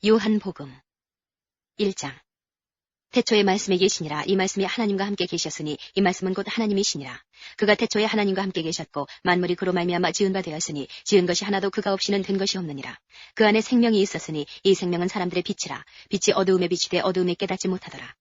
요한복음 1장. 태초에 말씀이 계시니라. 이 말씀이 하나님과 함께 계셨으니 이 말씀은 곧 하나님이시니라. 그가 태초에 하나님과 함께 계셨고 만물이 그로 말미암아 지은 바 되었으니 지은 것이 하나도 그가 없이는 된 것이 없느니라. 그 안에 생명이 있었으니 이 생명은 사람들의 빛이라. 빛이 어두움에 비치되 어두움에 깨닫지 못하더라.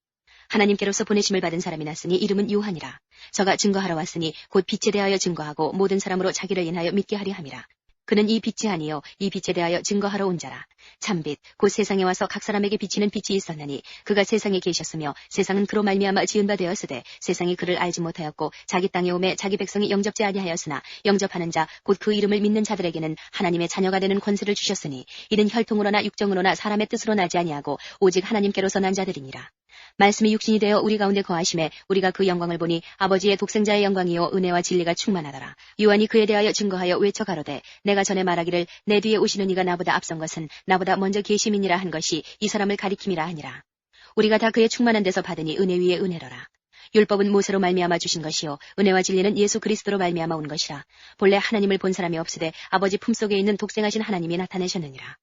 하나님께로서 보내심을 받은 사람이 났으니 이름은 요한이라. 저가 증거하러 왔으니 곧 빛에 대하여 증거하고 모든 사람으로 자기를 인하여 믿게 하려 함이라. 그는 이 빛이 아니요 이 빛에 대하여 증거하러 온 자라. 참빛 곧 세상에 와서 각 사람에게 비치는 빛이 있었나니 그가 세상에 계셨으며 세상은 그로 말미암아 지은 바 되었으되 세상이 그를 알지 못하였고 자기 땅에 오매 자기 백성이 영접지 아니하였으나 영접하는 자 곧 그 이름을 믿는 자들에게는 하나님의 자녀가 되는 권세를 주셨으니 이는 혈통으로나 육정으로나 사람의 뜻으로 나지 아니하고 오직 하나님께로서 난 자들이니라. 말씀이 육신이 되어 우리 가운데 거하심에 우리가 그 영광을 보니 아버지의 독생자의 영광이요 은혜와 진리가 충만하더라. 요한이 그에 대하여 증거하여 외쳐 가로되 내가 전에 말하기를 내 뒤에 오시는 이가 나보다 앞선 것은 나보다 먼저 계심이니라 한 것이 이 사람을 가리킴이라 하니라. 우리가 다 그의 충만한 데서 받으니 은혜 위에 은혜로라. 율법은 모세로 말미암아 주신 것이요 은혜와 진리는 예수 그리스도로 말미암아 온 것이라. 본래 하나님을 본 사람이 없으되 아버지 품속에 있는 독생하신 하나님이 나타내셨느니라.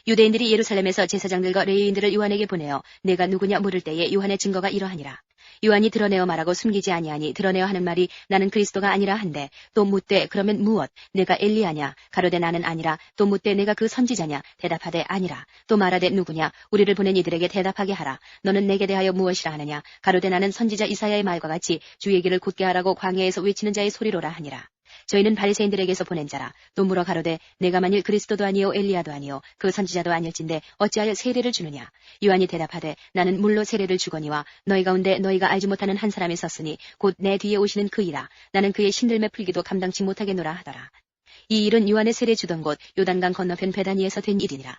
유대인들이 예루살렘에서 제사장들과 레위인들을 요한에게 보내어 내가 누구냐 물을 때에 요한의 증거가 이러하니라. 요한이 드러내어 말하고 숨기지 아니하니 드러내어 하는 말이 나는 그리스도가 아니라 한데 또 묻되 그러면 무엇 내가 엘리야냐 가로되 나는 아니라 또 묻되 내가 그 선지자냐 대답하되 아니라 또 말하되 누구냐 우리를 보낸 이들에게 대답하게 하라. 너는 내게 대하여 무엇이라 하느냐 가로되 나는 선지자 이사야의 말과 같이 주의 길을 곧게 하라고 광야에서 외치는 자의 소리로라 하니라. 저희는 바리새인들에게서 보낸 자라. 또 물어 가로되 내가 만일 그리스도도 아니요 엘리야도 아니요 그 선지자도 아닐진데 어찌하여 세례를 주느냐. 요한이 대답하되 나는 물로 세례를 주거니와 너희 가운데 너희가 알지 못하는 한 사람이 섰으니 곧 내 뒤에 오시는 그이라. 나는 그의 신들매 풀기도 감당치 못하겠노라 하더라. 이 일은 요한의 세례 주던 곳 요단강 건너편 베다니에서 된 일이니라.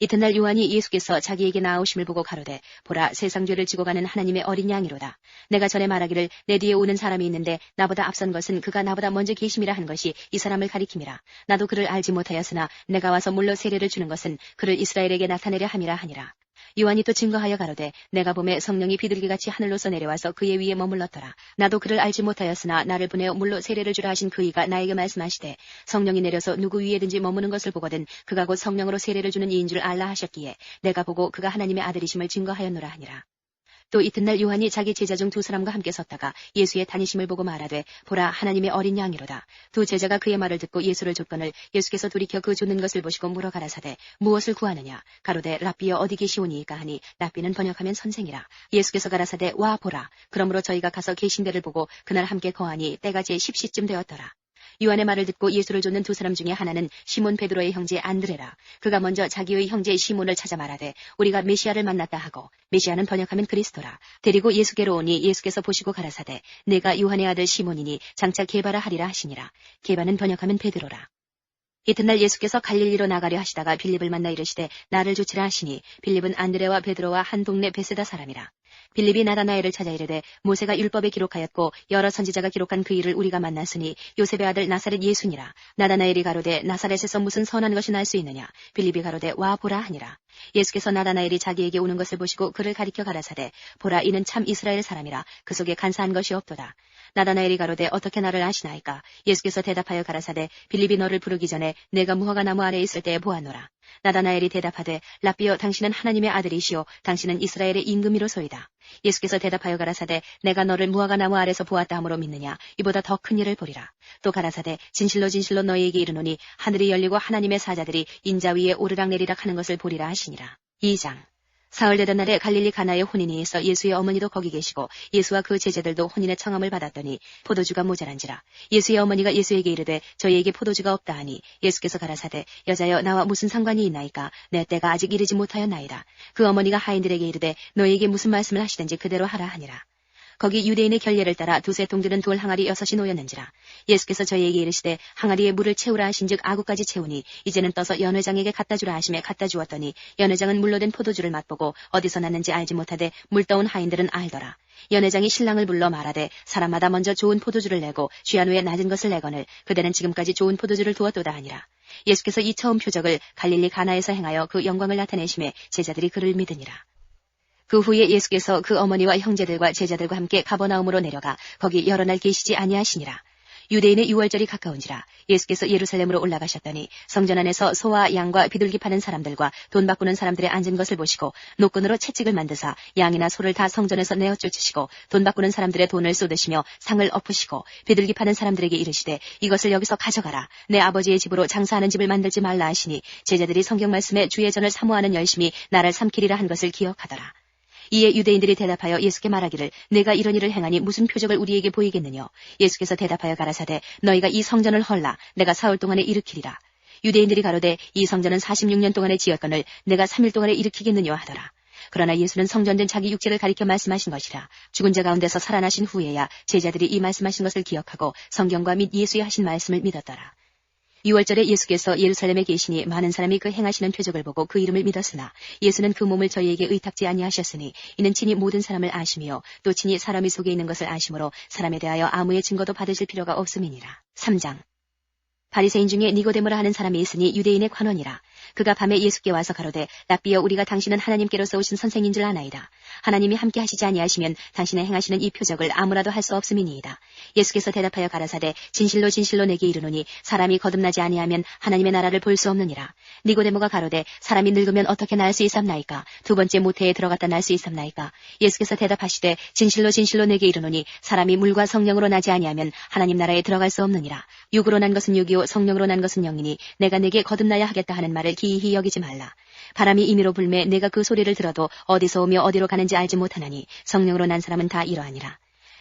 이튿날 요한이 예수께서 자기에게 나아오심을 보고 가로되 보라 세상 죄를 지고 가는 하나님의 어린 양이로다. 내가 전에 말하기를 내 뒤에 오는 사람이 있는데 나보다 앞선 것은 그가 나보다 먼저 계심이라 한 것이 이 사람을 가리킴이라. 나도 그를 알지 못하였으나 내가 와서 물로 세례를 주는 것은 그를 이스라엘에게 나타내려 함이라 하니라. 요한이 또 증거하여 가로되 내가 보매 성령이 비둘기같이 하늘로서 내려와서 그의 위에 머물렀더라. 나도 그를 알지 못하였으나 나를 보내어 물로 세례를 주라 하신 그이가 나에게 말씀하시되 성령이 내려서 누구 위에든지 머무는 것을 보거든 그가 곧 성령으로 세례를 주는 이인 줄 알라 하셨기에 내가 보고 그가 하나님의 아들이심을 증거하였노라 하니라. 또 이튿날 요한이 자기 제자 중 두 사람과 함께 섰다가 예수의 다니심을 보고 말하되 보라 하나님의 어린 양이로다. 두 제자가 그의 말을 듣고 예수를 좇거늘 예수께서 돌이켜 그 좇는 것을 보시고 물어 가라사대 무엇을 구하느냐 가로되 랍비여 어디 계시오니이까 하니 랍비는 번역하면 선생이라. 예수께서 가라사대 와 보라. 그러므로 저희가 가서 계신 데를 보고 그날 함께 거하니 때가 제 10시쯤 되었더라. 요한의 말을 듣고 예수를 좇는 두 사람 중에 하나는 시몬 베드로의 형제 안드레라. 그가 먼저 자기의 형제 시몬을 찾아 말하되 우리가 메시아를 만났다 하고 메시아는 번역하면 그리스도라. 데리고 예수께로 오니 예수께서 보시고 가라사대 내가 요한의 아들 시몬이니 장차 게바라 하리라 하시니라. 게바는 번역하면 베드로라. 이튿날 예수께서 갈릴리로 나가려 하시다가 빌립을 만나 이르시되 나를 좇으라 하시니 빌립은 안드레와 베드로와 한 동네 베세다 사람이라. 빌립이 나다나엘을 찾아 이르되 모세가 율법에 기록하였고 여러 선지자가 기록한 그 일을 우리가 만났으니 요셉의 아들 나사렛 예수니라. 나다나엘이 가로되 나사렛에서 무슨 선한 것이 날 수 있느냐. 빌립이 가로되 와 보라 하니라. 예수께서 나다나엘이 자기에게 오는 것을 보시고 그를 가리켜 가라사대 보라 이는 참 이스라엘 사람이라. 그 속에 간사한 것이 없도다. 나다나엘이 가로되 어떻게 나를 아시나이까. 예수께서 대답하여 가라사대 빌립이 너를 부르기 전에 내가 무화과 나무 아래에 있을 때에 보았노라. 나다나엘이 대답하되 랍비여 당신은 하나님의 아들이시오 당신은 이스라엘의 임금이로소이다. 예수께서 대답하여 가라사대 내가 너를 무화과 나무 아래서 보았다 함으로 믿느냐. 이보다 더 큰 일을 보리라. 또 가라사대 진실로 진실로 너희에게 이르노니 하늘이 열리고 하나님의 사자들이 인자 위에 오르락내리락 하는 것을 보리라 하시니라. 2장. 사흘 되던 날에 갈릴리 가나에 혼인이 있어 예수의 어머니도 거기 계시고 예수와 그 제자들도 혼인의 청함을 받았더니 포도주가 모자란지라. 예수의 어머니가 예수에게 이르되 저희에게 포도주가 없다 하니 예수께서 가라사대 여자여 나와 무슨 상관이 있나이까. 내 때가 아직 이르지 못하였나이다. 그 어머니가 하인들에게 이르되 너희에게 무슨 말씀을 하시든지 그대로 하라 하니라. 거기 유대인의 결례를 따라 두세 통들은 돌 항아리 6이 놓였는지라. 예수께서 저희에게 이르시되 항아리에 물을 채우라 하신즉 아구까지 채우니 이제는 떠서 연회장에게 갖다 주라 하시매 갖다 주었더니 연회장은 물로 된 포도주를 맛보고 어디서 났는지 알지 못하되 물 떠온 하인들은 알더라. 연회장이 신랑을 불러 말하되 사람마다 먼저 좋은 포도주를 내고 취한 후에 낮은 것을 내거늘 그대는 지금까지 좋은 포도주를 두었도다 하니라. 예수께서 이 처음 표적을 갈릴리 가나에서 행하여 그 영광을 나타내심에 제자들이 그를 믿으니라. 그 후에 예수께서 그 어머니와 형제들과 제자들과 함께 가버나움으로 내려가 거기 여러 날 계시지 아니하시니라. 유대인의 유월절이 가까운지라 예수께서 예루살렘으로 올라가셨더니 성전 안에서 소와 양과 비둘기 파는 사람들과 돈 바꾸는 사람들의 앉은 것을 보시고 노끈으로 채찍을 만드사 양이나 소를 다 성전에서 내어 쫓으시고 돈 바꾸는 사람들의 돈을 쏟으시며 상을 엎으시고 비둘기 파는 사람들에게 이르시되 이것을 여기서 가져가라. 내 아버지의 집으로 장사하는 집을 만들지 말라 하시니 제자들이 성경 말씀에 주의 전을 사모하는 열심히 나를 삼키리라 한 것을 기억하더라. 이에 유대인들이 대답하여 예수께 말하기를 내가 이런 일을 행하니 무슨 표적을 우리에게 보이겠느냐. 예수께서 대답하여 가라사대 너희가 이 성전을 헐라 내가 사흘 동안에 일으키리라. 유대인들이 가로되 이 성전은 46년 동안에 지었거늘 내가 3일 동안에 일으키겠느냐 하더라. 그러나 예수는 성전된 자기 육체를 가리켜 말씀하신 것이라. 죽은 자 가운데서 살아나신 후에야 제자들이 이 말씀하신 것을 기억하고 성경과 및 예수의 하신 말씀을 믿었더라. 6월절에 예수께서 예루살렘에 계시니 많은 사람이 그 행하시는 표적을 보고 그 이름을 믿었으나 예수는 그 몸을 저희에게 의탁지 아니하셨으니 이는 친히 모든 사람을 아시며 또 친히 사람이 속에 있는 것을 아심으로 사람에 대하여 아무의 증거도 받으실 필요가 없음이니라. 3장 바리새인 중에 니고데모라 하는 사람이 있으니 유대인의 관원이라. 그가 밤에 예수께 와서 가로되 랍비여 우리가 당신은 하나님께로서 오신 선생인 줄 아나이다. 하나님이 함께 하시지 아니하시면 당신의 행하시는 이 표적을 아무라도 할 수 없음이니이다. 예수께서 대답하여 가라사대 진실로 진실로 내게 이르노니 사람이 거듭나지 아니하면 하나님의 나라를 볼 수 없느니라. 니고데모가 가로되 사람이 늙으면 어떻게 날 수 있삼나이까? 두 번째 모태에 들어갔다 날 수 있삼나이까? 예수께서 대답하시되 진실로 진실로 내게 이르노니 사람이 물과 성령으로 나지 아니하면 하나님 나라에 들어갈 수 없느니라. 육으로 난 것은 육이요 성령으로 난 것은 영이니 내가 내게 거듭나야 하겠다 하는 말을 기이히 여기지 말라. 바람이 임의로 불매 내가 그 소리를 들어도 어디서 오며 어디로 가는지 알지 못하나니 성령으로 난 사람은 다 이러하니라.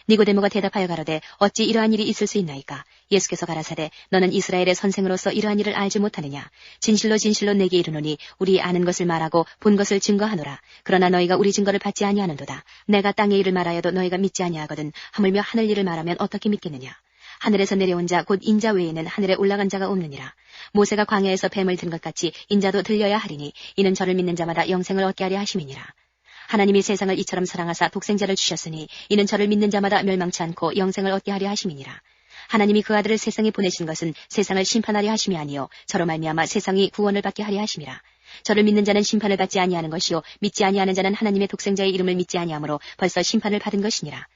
니고데모가 대답하여 가로되 어찌 이러한 일이 있을 수 있나이까? 예수께서 가라사대 너는 이스라엘의 선생으로서 이러한 일을 알지 못하느냐? 진실로 진실로 내게 이르노니 우리 아는 것을 말하고 본 것을 증거하노라. 그러나 너희가 우리 증거를 받지 아니하는도다. 내가 땅의 일을 말하여도 너희가 믿지 아니하거든 하물며 하늘 일을 말하면 어떻게 믿겠느냐? 하늘에서 내려온 자 곧 인자 외에는 하늘에 올라간 자가 없느니라. 모세가 광야에서 뱀을 든 것 같이 인자도 들려야 하리니 이는 저를 믿는 자마다 영생을 얻게 하려 하심이니라. 하나님이 세상을 이처럼 사랑하사 독생자를 주셨으니 이는 저를 믿는 자마다 멸망치 않고 영생을 얻게 하려 하심이니라. 하나님이 그 아들을 세상에 보내신 것은 세상을 심판하려 하심이 아니요 저로 말미암아 세상이 구원을 받게 하려 하심이라. 저를 믿는 자는 심판을 받지 아니하는 것이요 믿지 아니하는 자는 하나님의 독생자의 이름을 믿지 아니하므로 벌써 심판을 받은 것이니라.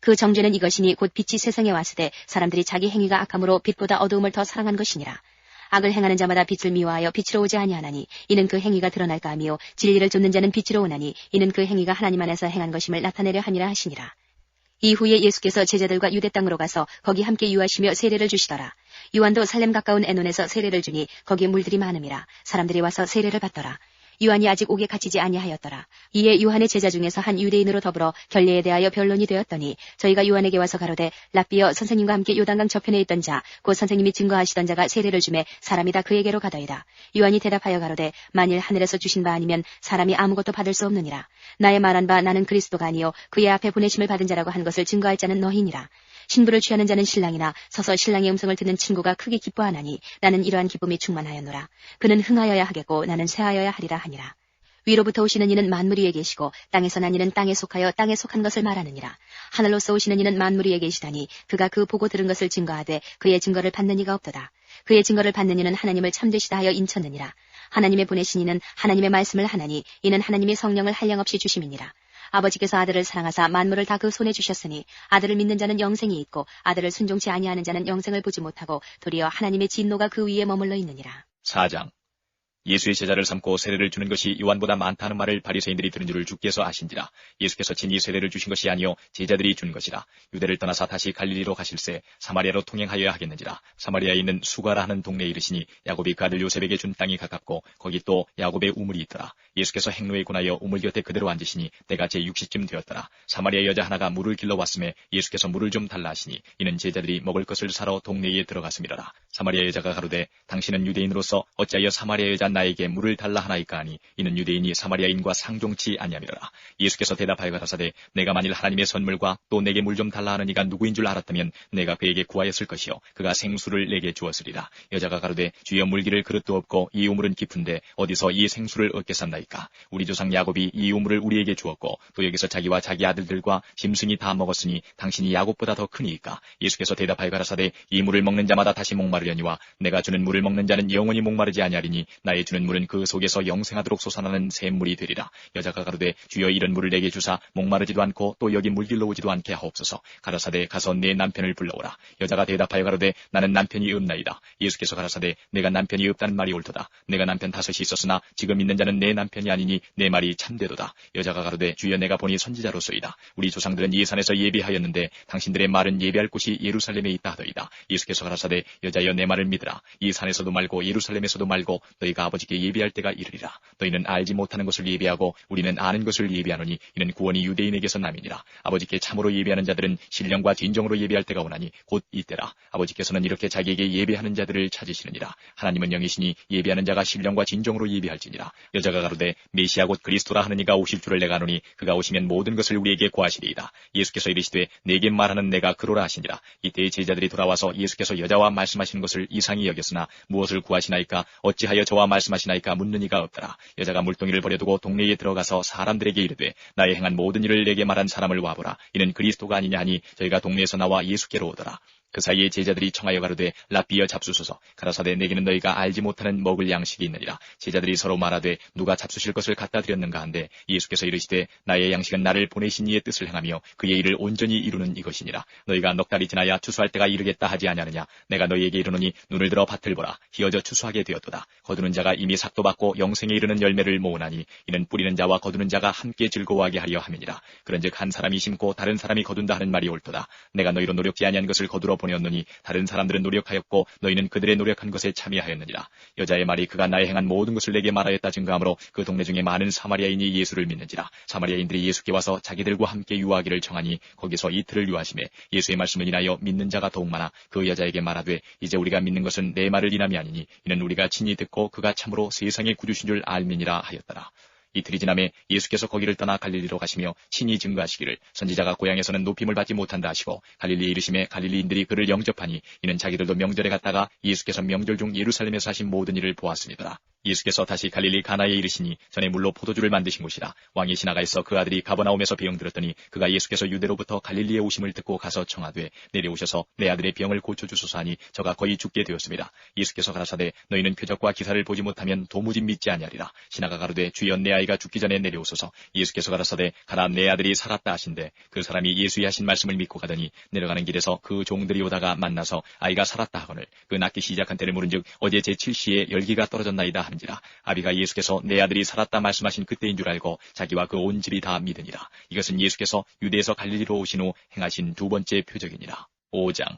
그 정죄는 이것이니 곧 빛이 세상에 왔으되 사람들이 자기 행위가 악함으로 빛보다 어두움을 더 사랑한 것이니라. 악을 행하는 자마다 빛을 미워하여 빛으로 오지 아니하나니 이는 그 행위가 드러날까 하며 진리를 좇는 자는 빛으로 오나니 이는 그 행위가 하나님 안에서 행한 것임을 나타내려 함이라 하시니라. 이후에 예수께서 제자들과 유대 땅으로 가서 거기 함께 유하시며 세례를 주시더라. 요한도 살렘 가까운 에논에서 세례를 주니 거기에 물들이 많음이라. 사람들이 와서 세례를 받더라. 요한이 아직 옥에 갇히지 아니하였더라. 이에 요한의 제자 중에서 한 유대인으로 더불어 결례에 대하여 변론이 되었더니 저희가 요한에게 와서 가로되 랍비여 선생님과 함께 요단강 저편에 있던 자 곧 선생님이 증거하시던 자가 세례를 주매 사람이 다 그에게로 가더이다. 요한이 대답하여 가로되 만일 하늘에서 주신 바 아니면 사람이 아무것도 받을 수 없느니라. 나의 말한 바 나는 그리스도가 아니요 그의 앞에 보내심을 받은 자라고 한 것을 증거할 자는 너희니라. 신부를 취하는 자는 신랑이나 서서 신랑의 음성을 듣는 친구가 크게 기뻐하나니 나는 이러한 기쁨이 충만하였노라. 그는 흥하여야 하겠고 나는 쇠하여야 하리라 하니라. 위로부터 오시는 이는 만물 위에 계시고 땅에서 난 이는 땅에 속하여 땅에 속한 것을 말하느니라. 하늘로서 오시는 이는 만물 위에 계시다니 그가 그 보고 들은 것을 증거하되 그의 증거를 받는 이가 없도다. 그의 증거를 받는 이는 하나님을 참되시다 하여 인쳤느니라. 하나님의 보내신 이는 하나님의 말씀을 하나니 이는 하나님이 성령을 한량없이 주심이니라. 아버지께서 아들을 사랑하사 만물을 다 그 손에 주셨으니 아들을 믿는 자는 영생이 있고 아들을 순종치 아니하는 자는 영생을 보지 못하고 도리어 하나님의 진노가 그 위에 머물러 있느니라. 4장 예수의 제자를 삼고 세례를 주는 것이 요한보다 많다는 말을 바리새인들이 들은 줄을 주께서 아신지라. 예수께서 친히 세례를 주신 것이 아니요 제자들이 준 것이라. 유대를 떠나사 다시 갈릴리로 가실새 사마리아로 통행하여야 하겠는지라. 사마리아에 있는 수가라 하는 동네에 이르시니 야곱이 그 아들 요셉에게 준 땅이 가깝고 거기 또 야곱의 우물이 있더라. 예수께서 행로에 군하여 우물 곁에 그대로 앉으시니 때가 제6시쯤 되었더라. 사마리아 여자 하나가 물을 길러 왔음에 예수께서 물을 좀 달라 하시니 이는 제자들이 먹을 것을 사러 동네에 들어갔음이라라. 사마리아 여자가 가로되 당신은 유대인으로서 어찌하여 사마리아 여자 나에게 물을 달라 하나이까 하니 이는 유대인이 사마리아인과 상종치 아니함이로라. 예수께서 대답하여 가라사대 내가 만일 하나님의 선물과 또 내게 물 좀 달라 하는 이가 누구인 줄 알았다면 내가 그에게 구하였을 것이요 그가 생수를 내게 주었으리라. 여자가 가로되 주여 물기를 그릇도 없고 이 우물은 깊은데 어디서 이 생수를 얻겠삼나이까. 우리 조상 야곱이 이 우물을 우리에게 주었고 또 여기서 자기와 자기 아들들과 짐승이 다 먹었으니 당신이 야곱보다 더 크니이까. 예수께서 대답하여 가라사대 이 물을 먹는 자마다 다시 목마르려니와 내가 주는 물을 먹는 자는 영원히 목마르지 아니하리니 나의 내게 주는 물은 그 속에서 영생하도록 솟아나는 샘물이 되리라. 여자가 가로되 주여 이런 물을 내게 주사 목마르지도 않고 또 여기 물길로 오지도 않게 하옵소서. 가라사대 가서 내 남편을 불러오라. 여자가 대답하여 가로되 나는 남편이 없나이다. 예수께서 가라사대 내가 남편이 없다는 말이 옳도다. 내가 남편 5이 있었으나 지금 있는 자는 내 남편이 아니니 내 말이 참되도다. 여자가 가로되 주여 내가 보니 선지자로소이다. 우리 조상들은 이 산에서 예배하였는데 당신들의 말은 예배할 곳이 예루살렘에 있다 하더이다. 예수께서 가라사대 여자여 내 말을 믿으라. 이 산에서도 말고 예루살렘에서도 말고 너희가 아버지께 예배할 때가 이르리라. 너희는 알지 못하는 것을 예배하고 우리는 아는 것을 예배하노니 이는 구원이 유대인에게서 남이니라. 아버지께 참으로 예배하는 자들은 신령과 진정으로 예배할 때가 오나니 곧 이때라. 아버지께서는 이렇게 자기에게 예배하는 자들을 찾으시느니라. 하나님은 영이시니 예배하는 자가 신령과 진정으로 예배할지니라. 여자가 가로되 메시아 곧 그리스도라 하는 이가 오실 줄을 내가 아노니 그가 오시면 모든 것을 우리에게 구하시리이다. 예수께서 이르시되 내게 말하는 내가 그로라 하시니라. 이때의 제자들이 돌아와서 예수께서 여자와 말씀하시는 것을 이상히 여겼으나 무엇을 구하시나이까 어찌하여 저와 말씀하시나이까 묻는 이가 없더라. 여자가 물동이를 버려두고 동네에 들어가서 사람들에게 이르되 나의 행한 모든 일을 내게 말한 사람을 와보라. 이는 그리스도가 아니냐 하니 저희가 동네에서 나와 예수께로 오더라. 그 사이에 제자들이 청하여 가로되 랍비여 잡수소서. 가라사대 내게는 너희가 알지 못하는 먹을 양식이 있느니라. 제자들이 서로 말하되 누가 잡수실 것을 갖다 드렸는가 한데 예수께서 이르시되 나의 양식은 나를 보내신 이의 뜻을 행하며 그의 일을 온전히 이루는 이것이니라. 너희가 넉 달이 지나야 추수할 때가 이르겠다 하지 아니하느냐. 내가 너희에게 이르노니 눈을 들어 밭을 보라. 희어져 추수하게 되었도다. 거두는 자가 이미 삭도 받고 영생에 이르는 열매를 모으나니 이는 뿌리는 자와 거두는 자가 함께 즐거워하게 하려 함이니라. 그런즉 한 사람이 심고 다른 사람이 거둔다 하는 말이 옳도다. 내가 너희로 노력지 아니한 것을 거두러 보내었노니 다른 사람들은 노력하였고 너희는 그들의 노력한 것에 참여하였느니라. 여자의 말이 그가 나의 행한 모든 것을 내게 말하였다 증거하므로 그 동네 중에 많은 사마리아인이 예수를 믿는지라. 사마리아인들이 예수께 와서 자기들과 함께 유하기를 청하니 거기서 이틀을 유하시매 예수의 말씀을 인하여 믿는 자가 더욱 많아 그 여자에게 말하되 이제 우리가 믿는 것은 내 말을 인함이 아니니 이는 우리가 친히 듣고 그가 참으로 세상의 구주신 줄 알미니라 하였더라. 이틀이 지나매 예수께서 거기를 떠나 갈릴리로 가시며 친히 증거하시기를 선지자가 고향에서는 높임을 받지 못한다 하시고 갈릴리에 이르심에 갈릴리인들이 그를 영접하니 이는 자기들도 명절에 갔다가 예수께서 명절 중 예루살렘에서 하신 모든 일을 보았습니다. 예수께서 다시 갈릴리 가나에 이르시니 전에 물로 포도주를 만드신 곳이라. 왕이 지나가 있어 그 아들이 가버나움에서 병들었더니 그가 예수께서 유대로부터 갈릴리에 오심을 듣고 가서 청하되 내려오셔서 내 아들의 병을 고쳐주소서 하니 저가 거의 죽게 되었습니다. 예수께서 가라사대 너희는 표적과 기사를 보지 못하면 도무지 믿지 아니하리라. 신하가 가로되 주여 내 아이가 죽기 전에 내려오소서. 예수께서 가라사대 가라 내 아들이 살았다 하신대 그 사람이 예수의 하신 말씀을 믿고 가더니 내려가는 길에서 그 종들이 오다가 만나서 아이가 살았다 하거늘 그 낫기 시작한 때를 물은즉 어제 제7시에 열기가 떨어졌나이다 한지라. 아비가 예수께서 내 아들이 살았다 말씀하신 그때인 줄 알고 자기와 그 온 집이 다 믿으니라. 이것은 예수께서 유대에서 갈릴리로 오신 후 행하신 두 번째 표적이니라. 5장.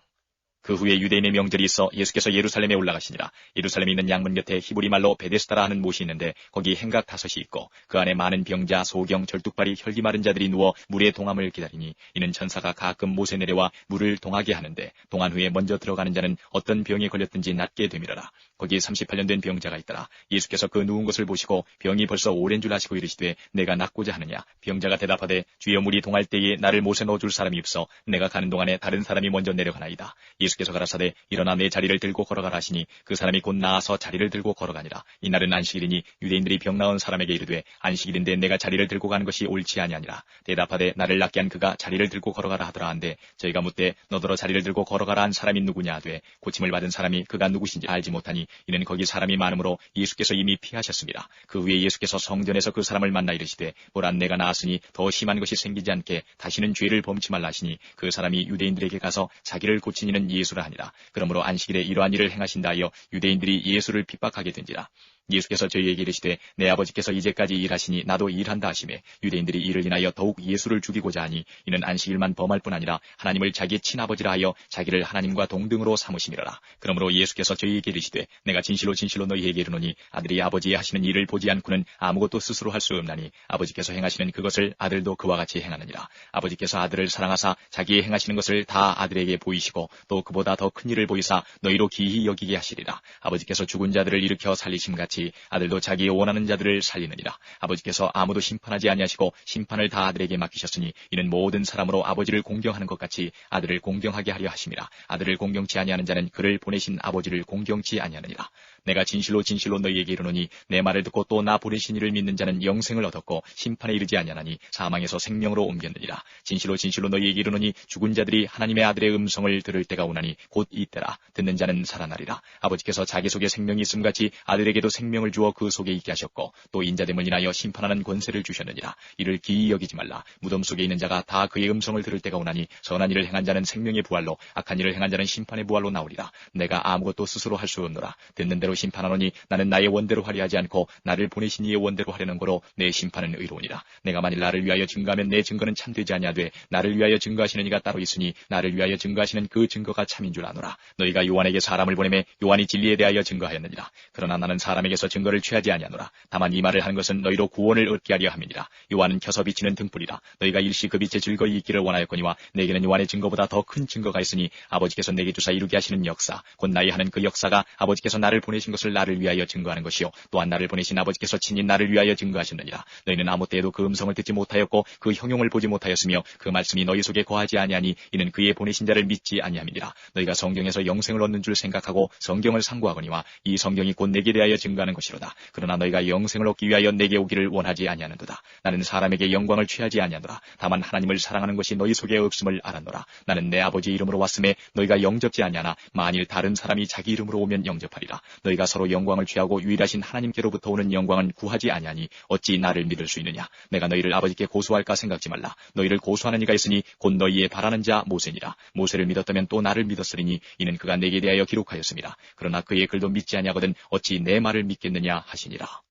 그 후에 유대인의 명절이 있어 예수께서 예루살렘에 올라가시니라. 예루살렘에 있는 양문 곁에 히브리 말로 베데스다라 하는 못이 있는데 거기 행각 5이 있고 그 안에 많은 병자, 소경, 절뚝발이, 혈기 마른 자들이 누워 물의 동함을 기다리니 이는 천사가 가끔 못에 내려와 물을 동하게 하는데 동한 후에 먼저 들어가는 자는 어떤 병에 걸렸든지 낫게 되밀어라. 거기 38년 된 병자가 있더라. 예수께서 그 누운 것을 보시고 병이 벌써 오랜 줄 아시고 이르시되 내가 낫고자 하느냐. 병자가 대답하되 주여 물이 동할 때에 나를 못에 넣어줄 사람이 없어 내가 가는 동안에 다른 사람이 먼저 내려가나이다. 예수께서 가라사대 일어나 내 자리를 들고 걸어가라 하시니 그 사람이 곧 나아서 자리를 들고 걸어가니라. 이날은 안식일이니 유대인들이 병 나은 사람에게 이르되 안식일인데 내가 자리를 들고 가는 것이 옳지 아니하니라. 대답하되 나를 낫게 한 그가 자리를 들고 걸어가라 하더라 한데 저희가 묻되 너더러 자리를 들고 걸어가라 한 사람이 누구냐 하되 고침을 받은 사람이 그가 누구신지 알지 못하니 이는 거기 사람이 많으므로 예수께서 이미 피하셨습니다. 그 후에 예수께서 성전에서 그 사람을 만나 이르시되 보라 내가 나았으니 더 심한 것이 생기지 않게 다시는 죄를 범치 말라 하시니 그 사람이 유대인들에게 가서 자기를 고친 이는 예수라 하니라. 그러므로 안식일에 이러한 일을 행하신다 하여 유대인들이 예수를 핍박하게 된지라. 예수께서 저희에게 이르시되 내 아버지께서 이제까지 일하시니 나도 일한다 하시매 유대인들이 이를 인하여 더욱 예수를 죽이고자 하니 이는 안식일만 범할 뿐 아니라 하나님을 자기의 친아버지라 하여 자기를 하나님과 동등으로 삼으심이라. 그러므로 예수께서 저희에게 이르시되 내가 진실로 진실로 너희에게 이르노니 아들이 아버지의 하시는 일을 보지 않고는 아무것도 스스로 할 수 없나니 아버지께서 행하시는 그것을 아들도 그와 같이 행하느니라. 아버지께서 아들을 사랑하사 자기의 행하시는 것을 다 아들에게 보이시고 또 그보다 더 큰 일을 보이사 너희로 기히 여기게 하시리라. 아버지께서 죽은 자들을 일으켜 살리심같이 아들도 자기의 원하는 자들을 살리느니라. 아버지께서 아무도 심판하지 아니하시고 심판을 다 아들에게 맡기셨으니 이는 모든 사람으로 아버지를 공경하는 것 같이 아들을 공경하게 하려 하심이라. 아들을 공경치 아니하는 자는 그를 보내신 아버지를 공경치 아니하느니라. 내가 진실로 진실로 너희에게 이르노니 내 말을 듣고 또 나 보내신 이를 믿는 자는 영생을 얻었고 심판에 이르지 아니하나니 사망에서 생명으로 옮겼느니라. 진실로 진실로 너희에게 이르노니 죽은 자들이 하나님의 아들의 음성을 들을 때가 오나니 곧 이때라. 듣는 자는 살아나리라. 아버지께서 자기 속에 생명이 있음같이 아들에게도 생명을 주어 그 속에 있게 하셨고 또 인자됨을 인하여 심판하는 권세를 주셨느니라. 이를 기이 여기지 말라. 무덤 속에 있는 자가 다 그의 음성을 들을 때가 오나니 선한 일을 행한 자는 생명의 부활로 악한 일을 행한 자는 심판의 부활로 나오리라. 내가 아무것도 스스로 할 수 없노라. 듣는 대로 심판하노니 나는 나의 원대로 하려 하지 않고 나를 보내신 이의 원대로 하려는 거로 내 심판은 의로우니라. 내가 만일 나를 위하여 증거하면 내 증거는 참되지 아니하되 나를 위하여 증거하시는 이가 따로 있으니 나를 위하여 증거하시는 그 증거가 참인 줄 아노라. 너희가 요한에게 사람을 보내매 요한이 진리에 대하여 증거하였느니라. 그러나 나는 사람에게서 증거를 취하지 아니하노라. 다만 이 말을 하는 것은 너희로 구원을 얻게 하려 함이니라. 요한은 켜서 비치는 등불이라. 너희가 일시 그 빛에 즐거이 있기를 원하였거니와 내게는 요한의 증거보다 더 큰 증거가 있으니 아버지께서 내게 주사 이루게 하시는 역사 곧 나의 하는 그 역사가 아버지께서 나를 보내신 것을 나를 위하여 증거하는 것이요 또한 나를 보내신 아버지께서 친히 나를 위하여 증거하셨느니라. 너희는 아무 때에도 그 음성을 듣지 못하였고 그 형용을 보지 못하였으며 그 말씀이 너희 속에 거하지 아니하니 이는 그의 보내신 자를 믿지 아니함이니라. 너희가 성경에서 영생을 얻는 줄 생각하고 성경을 상고하거니와 이 성경이 곧 내게 대하여 증거하는 것이로다. 그러나 너희가 영생을 얻기 위하여 내게 오기를 원하지 아니하는도다. 나는 사람에게 영광을 취하지 아니하노라. 다만 하나님을 사랑하는 것이 너희 속에 없음을 알았노라. 나는 내 아버지 이름으로 왔음에 너희가 영접지 아니하나 만일 다른 사람이 자기 이름으로 오면 영접하리라. 너희가 서로 영광을 취하고 유일하신 하나님께로부터 오는 영광은 구하지 아니하니 어찌 나를 믿을 수 있느냐. 내가 너희를 아버지께 고소할까 생각지 말라. 너희를 고소하는 이가 있으니 곧 너희의 바라는 자 모세니라. 모세를 믿었다면 또 나를 믿었으리니 이는 그가 내게 대하여 기록하였습니다. 그러나 그의 글도 믿지 아니하거든 어찌 내 말을 믿겠느냐 하시니라.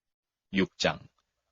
6장.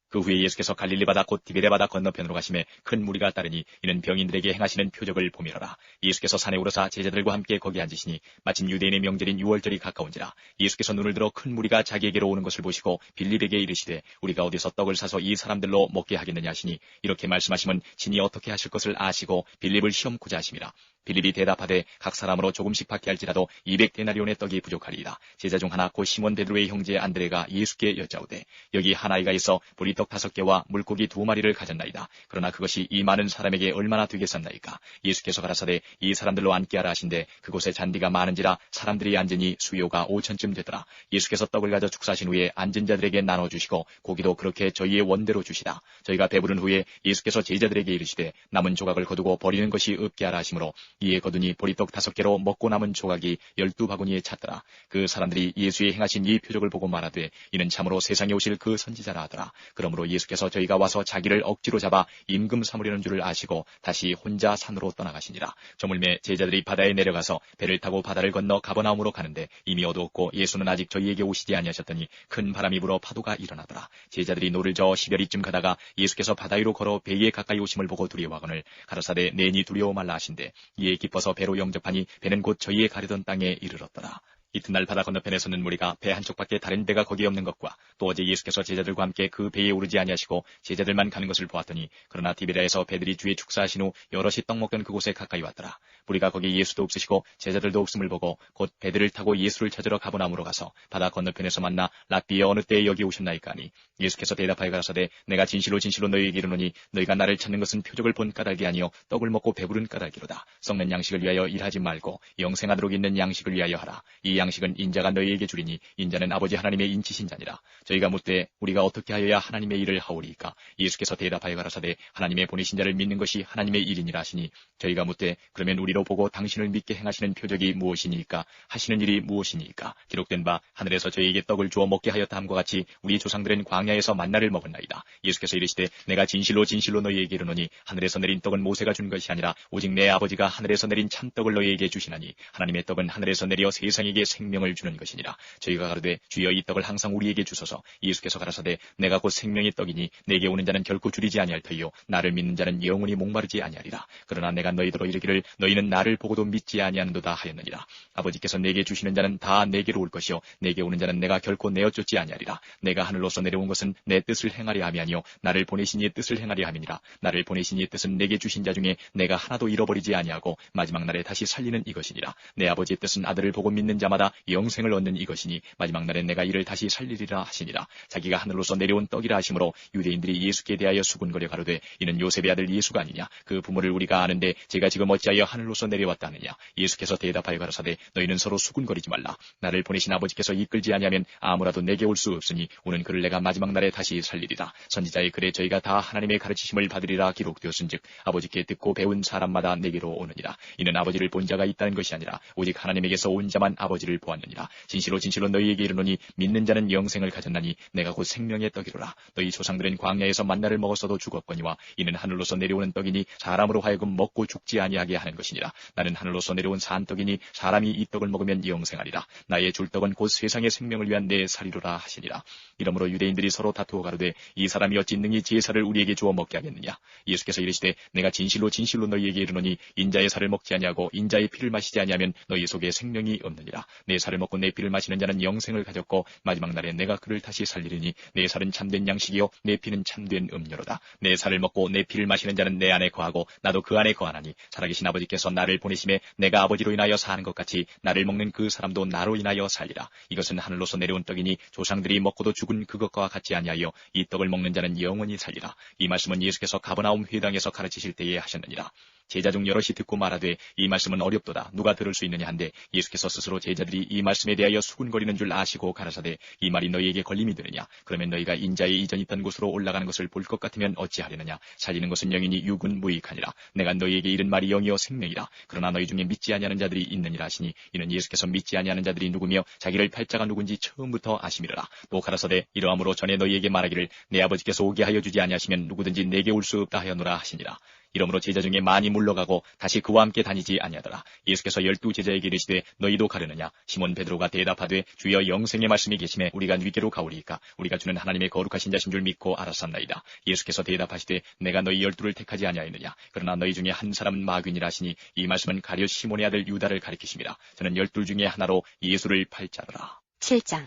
그 후에 예수께서 갈릴리 바다 곧 디베레 바다 건너편으로 가심에 큰 무리가 따르니 이는 병인들에게 행하시는 표적을 보미러라. 예수께서 산에 오르사 제자들과 함께 거기 앉으시니 마침 유대인의 명절인 유월절이 가까운지라. 예수께서 눈을 들어 큰 무리가 자기에게로 오는 것을 보시고 빌립에게 이르시되 우리가 어디서 떡을 사서 이 사람들로 먹게 하겠느냐 하시니 이렇게 말씀하시면 진이 어떻게 하실 것을 아시고 빌립을 시험코자 하심이라. 빌립이 대답하되 각 사람으로 조금씩 받게 할지라도 200데나리온의 떡이 부족하리이다. 제자 중 하나 곧 시몬 베드로의 형제 안드레가 예수께 여짜오되 여기 한 아이가 있어 보리떡 5개와 물고기 2마리를 가졌나이다. 그러나 그것이 이 많은 사람에게 얼마나 되겠었나이까. 예수께서 가라사대 이 사람들로 앉게 하라 하신데 그곳에 잔디가 많은지라 사람들이 앉으니 수요가 5천쯤 되더라. 예수께서 떡을 가져 축사하신 후에 앉은 자들에게 나눠주시고 고기도 그렇게 저희의 원대로 주시다. 저희가 배부른 후에 예수께서 제자들에게 이르시되 남은 조각을 거두고 버리는 것이 없게 하라 하시므로 이에 거두니 보리떡 5개로 먹고 남은 조각이 12바구니에 찼더라. 그 사람들이 예수의 행하신 이 표적을 보고 말하되 이는 참으로 세상에 오실 그 선지자라 하더라. 그러므로 예수께서 저희가 와서 자기를 억지로 잡아 임금 삼으려는 줄을 아시고 다시 혼자 산으로 떠나가시니라. 저물매 제자들이 바다에 내려가서 배를 타고 바다를 건너 가버나움으로 가는데 이미 어두웠고 예수는 아직 저희에게 오시지 아니하셨더니 큰 바람이 불어 파도가 일어나더라. 제자들이 노를 저어 10여리쯤 가다가 예수께서 바다 위로 걸어 배에 가까이 오심을 보고 두려워하거늘 가라사대 내니 두려워 말라 하신대 이에 기뻐서 배로 영접하니 배는 곧 저희의 가려던 땅에 이르렀더라. 이튿날 바다 건너편에 서는 무리가 배 한쪽밖에 다른 배가 거기 없는 것과 또 어제 예수께서 제자들과 함께 그 배에 오르지 아니하시고 제자들만 가는 것을 보았더니 그러나 디베랴에서 배들이 주에 축사하신 후 여럿이 떡 먹던 그곳에 가까이 왔더라. 무리가 거기 예수도 없으시고 제자들도 없음을 보고 곧 배들을 타고 예수를 찾으러 가버나움으로 가서 바다 건너편에서 만나 랍비여 어느 때에 여기 오셨나이까 하니 예수께서 대답하여 가라사대 내가 진실로 진실로 너희에게 이르노니 너희가 나를 찾는 것은 표적을 본 까닭이 아니요 떡을 먹고 배부른 까닭이로다. 썩는 양식을 위하여 일하지 말고 영생하도록 있는 양식을 위하여 하라. 이 양식은 인자가 너희에게 주리니 인자는 아버지 하나님의 인치신 자니라. 저희가 묻되 우리가 어떻게 하여야 하나님의 일을 하오리이까. 예수께서 대답하여 가라사대 하나님의 보내신 자를 믿는 것이 하나님의 일이니라 하시니 저희가 묻되 그러면 우리로 보고 당신을 믿게 행하시는 표적이 무엇이니까 하시는 일이 무엇이니까. 기록된 바 하늘에서 저희에게 떡을 주어 먹게 하였다 함과 같이 우리 조상들은 광야에서 만나를 먹었나이다. 예수께서 이르시되 내가 진실로 진실로 너희에게 이르노니 하늘에서 내린 떡은 모세가 준 것이 아니라 오직 내 아버지가 하늘에서 내린 참떡을 너희에게 주시나니 하나님의 떡은 하늘에서 내려 세상에게 생명을 주는 것이니라. 저희가 가로되 주여 이 떡을 항상 우리에게 주소서. 예수께서 가라사대 내가 곧 생명의 떡이니 내게 오는 자는 결코 줄이지 아니할 터이요 나를 믿는 자는 영원히 목마르지 아니하리라. 그러나 내가 너희더러 이르기를 너희는 나를 보고도 믿지 아니하는도다 하였느니라. 아버지께서 내게 주시는 자는 다 내게로 올 것이요 내게 오는 자는 내가 결코 내어 쫓지 아니하리라. 내가 하늘로서 내려온 것은 내 뜻을 행하려 함이 아니요 나를 보내신 이의 뜻을 행하려 함이니라. 나를 보내신 이의 뜻은 내게 주신 자 중에 내가 하나도 잃어버리지 아니하고 마지막 날에 다시 살리는 이것이니라. 내 아버지의 뜻은 아들을 보고 믿는 자마다 영생을 얻는 이것이니 마지막 날에 내가 이를 다시 살리리라 하시니라. 자기가 하늘로서 내려온 떡이라 하시므로 유대인들이 예수께 대하여 수군거려 가로되 이는 요셉의 아들 예수가 아니냐. 그 부모를 우리가 아는데 제가 지금 어찌하여 하늘로 하늘로서 내려왔다 하느냐. 예수께서 대답하여 가라사대 너희는 서로 수군거리지 말라. 나를 보내신 아버지께서 이끌지 아니하면 아무라도 내게 올 수 없으니 오는 그를 내가 마지막 날에 다시 살리리라. 선지자의 글에 저희가 다 하나님의 가르치심을 받으리라 기록되었은즉 아버지께 듣고 배운 사람마다 내게로 오느니라. 이는 아버지를 본 자가 있다는 것이 아니라 오직 하나님에게서 온 자만 아버지를 보았느니라. 진실로 진실로 너희에게 이르노니 믿는 자는 영생을 가졌나니 내가 곧 생명의 떡이로라. 너희 조상들은 광야에서 만나를 먹었어도 죽었거니와 이는 하늘로서 내려오는 떡이니 사람으로 하여금 먹고 죽지 아니하게 하는 것이니라. 나는 하늘로서 내려온 산떡이니 사람이 이 떡을 먹으면 영생하리라. 나의 줄 떡은 곧 세상의 생명을 위한 내 살이로라 하시니라. 이러므로 유대인들이 서로 다투어 가로되 이 사람이 어찌 능히 제사를 우리에게 주어 먹게 하겠느냐. 예수께서 이르시되 내가 진실로 진실로 너희에게 이르노니 인자의 살을 먹지 아니하고 인자의 피를 마시지 아니하면 너희 속에 생명이 없느니라. 내 살을 먹고 내 피를 마시는 자는 영생을 가졌고 마지막 날에 내가 그를 다시 살리리니 내 살은 참된 양식이요 내 피는 참된 음료로다. 내 살을 먹고 내 피를 마시는 자는 내 안에 거하고 나도 그 안에 거하나니 살아계신 아버지께서 나를 보내심에 내가 아버지로 인하여 사는 것 같이 나를 먹는 그 사람도 나로 인하여 살리라. 이것은 하늘로서 내려온 떡이니 조상들이 먹고도 죽은 그것과 같지 아니하여 이 떡을 먹는 자는 영원히 살리라. 이 말씀은 예수께서 가버나움 회당에서 가르치실 때에 하셨느니라. 제자 중 여럿이 듣고 말하되 이 말씀은 어렵도다. 누가 들을 수 있느냐 한데 예수께서 스스로 제자들이 이 말씀에 대하여 수군거리는 줄 아시고 가라사대 이 말이 너희에게 걸림이 되느냐. 그러면 너희가 인자의 이전 있던 곳으로 올라가는 것을 볼 것 같으면 어찌하려느냐. 살리는 것은 영이니 육은 무익하니라. 내가 너희에게 이른 말이 영이요 생명이라. 그러나 너희 중에 믿지 아니하는 자들이 있느니라 하시니 이는 예수께서 믿지 아니하는 자들이 누구며 자기를 팔자가 누군지 처음부터 아심이라. 또 가라사대 이러함으로 전에 너희에게 말하기를 내 아버지께서 오게 하여 주지 아니하시면 누구든지 내게 올 수 없다 하였노라 하시니라. 이러므로 제자 중에 많이 물러가고 다시 그와 함께 다니지 아니하더라. 예수께서 12 제자에게 이르시되 너희도 가려느냐. 시몬 베드로가 대답하되 주여 영생의 말씀이 계심에 우리가 위께로 가오리이까. 우리가 주는 하나님의 거룩하신 자신 줄 믿고 알았사나이다. 예수께서 대답하시되 내가 너희 12를 택하지 아니하였느냐. 그러나 너희 중에 한 사람은 마귀니라 하시니 이 말씀은 가룟 시몬의 아들 유다를 가리키심이라. 저는 12 중에 하나로 예수를 팔자더라. 7장.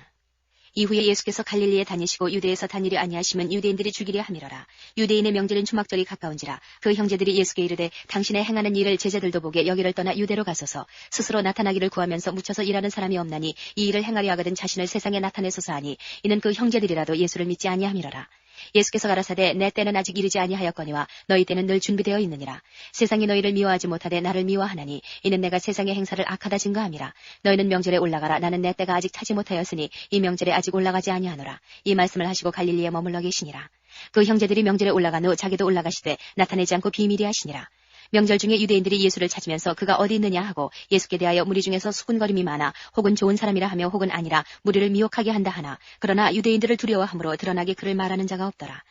이후에 예수께서 갈릴리에 다니시고 유대에서 다니려 아니하시면 유대인들이 죽이려 함이러라. 유대인의 명절인 초막절이 가까운지라. 그 형제들이 예수께 이르되 당신의 행하는 일을 제자들도 보게 여기를 떠나 유대로 가소서. 스스로 나타나기를 구하면서 묻혀서 일하는 사람이 없나니 이 일을 행하려 하거든 자신을 세상에 나타내소서 하니 이는 그 형제들이라도 예수를 믿지 아니함이러라. 예수께서 가라사대 내 때는 아직 이르지 아니하였거니와 너희 때는 늘 준비되어 있느니라. 세상이 너희를 미워하지 못하되 나를 미워하나니 이는 내가 세상의 행사를 악하다 증거함이라. 너희는 명절에 올라가라. 나는 내 때가 아직 차지 못하였으니 이 명절에 아직 올라가지 아니하노라. 이 말씀을 하시고 갈릴리에 머물러 계시니라. 그 형제들이 명절에 올라간 후 자기도 올라가시되 나타내지 않고 비밀히 하시니라. 명절 중에 유대인들이 예수를 찾으면서 그가 어디 있느냐 하고 예수께 대하여 무리 중에서 수군거림이 많아 혹은 좋은 사람이라 하며 혹은 아니라 무리를 미혹하게 한다 하나 그러나 유대인들을 두려워함으로 드러나게 그를 말하는 자가 없더라.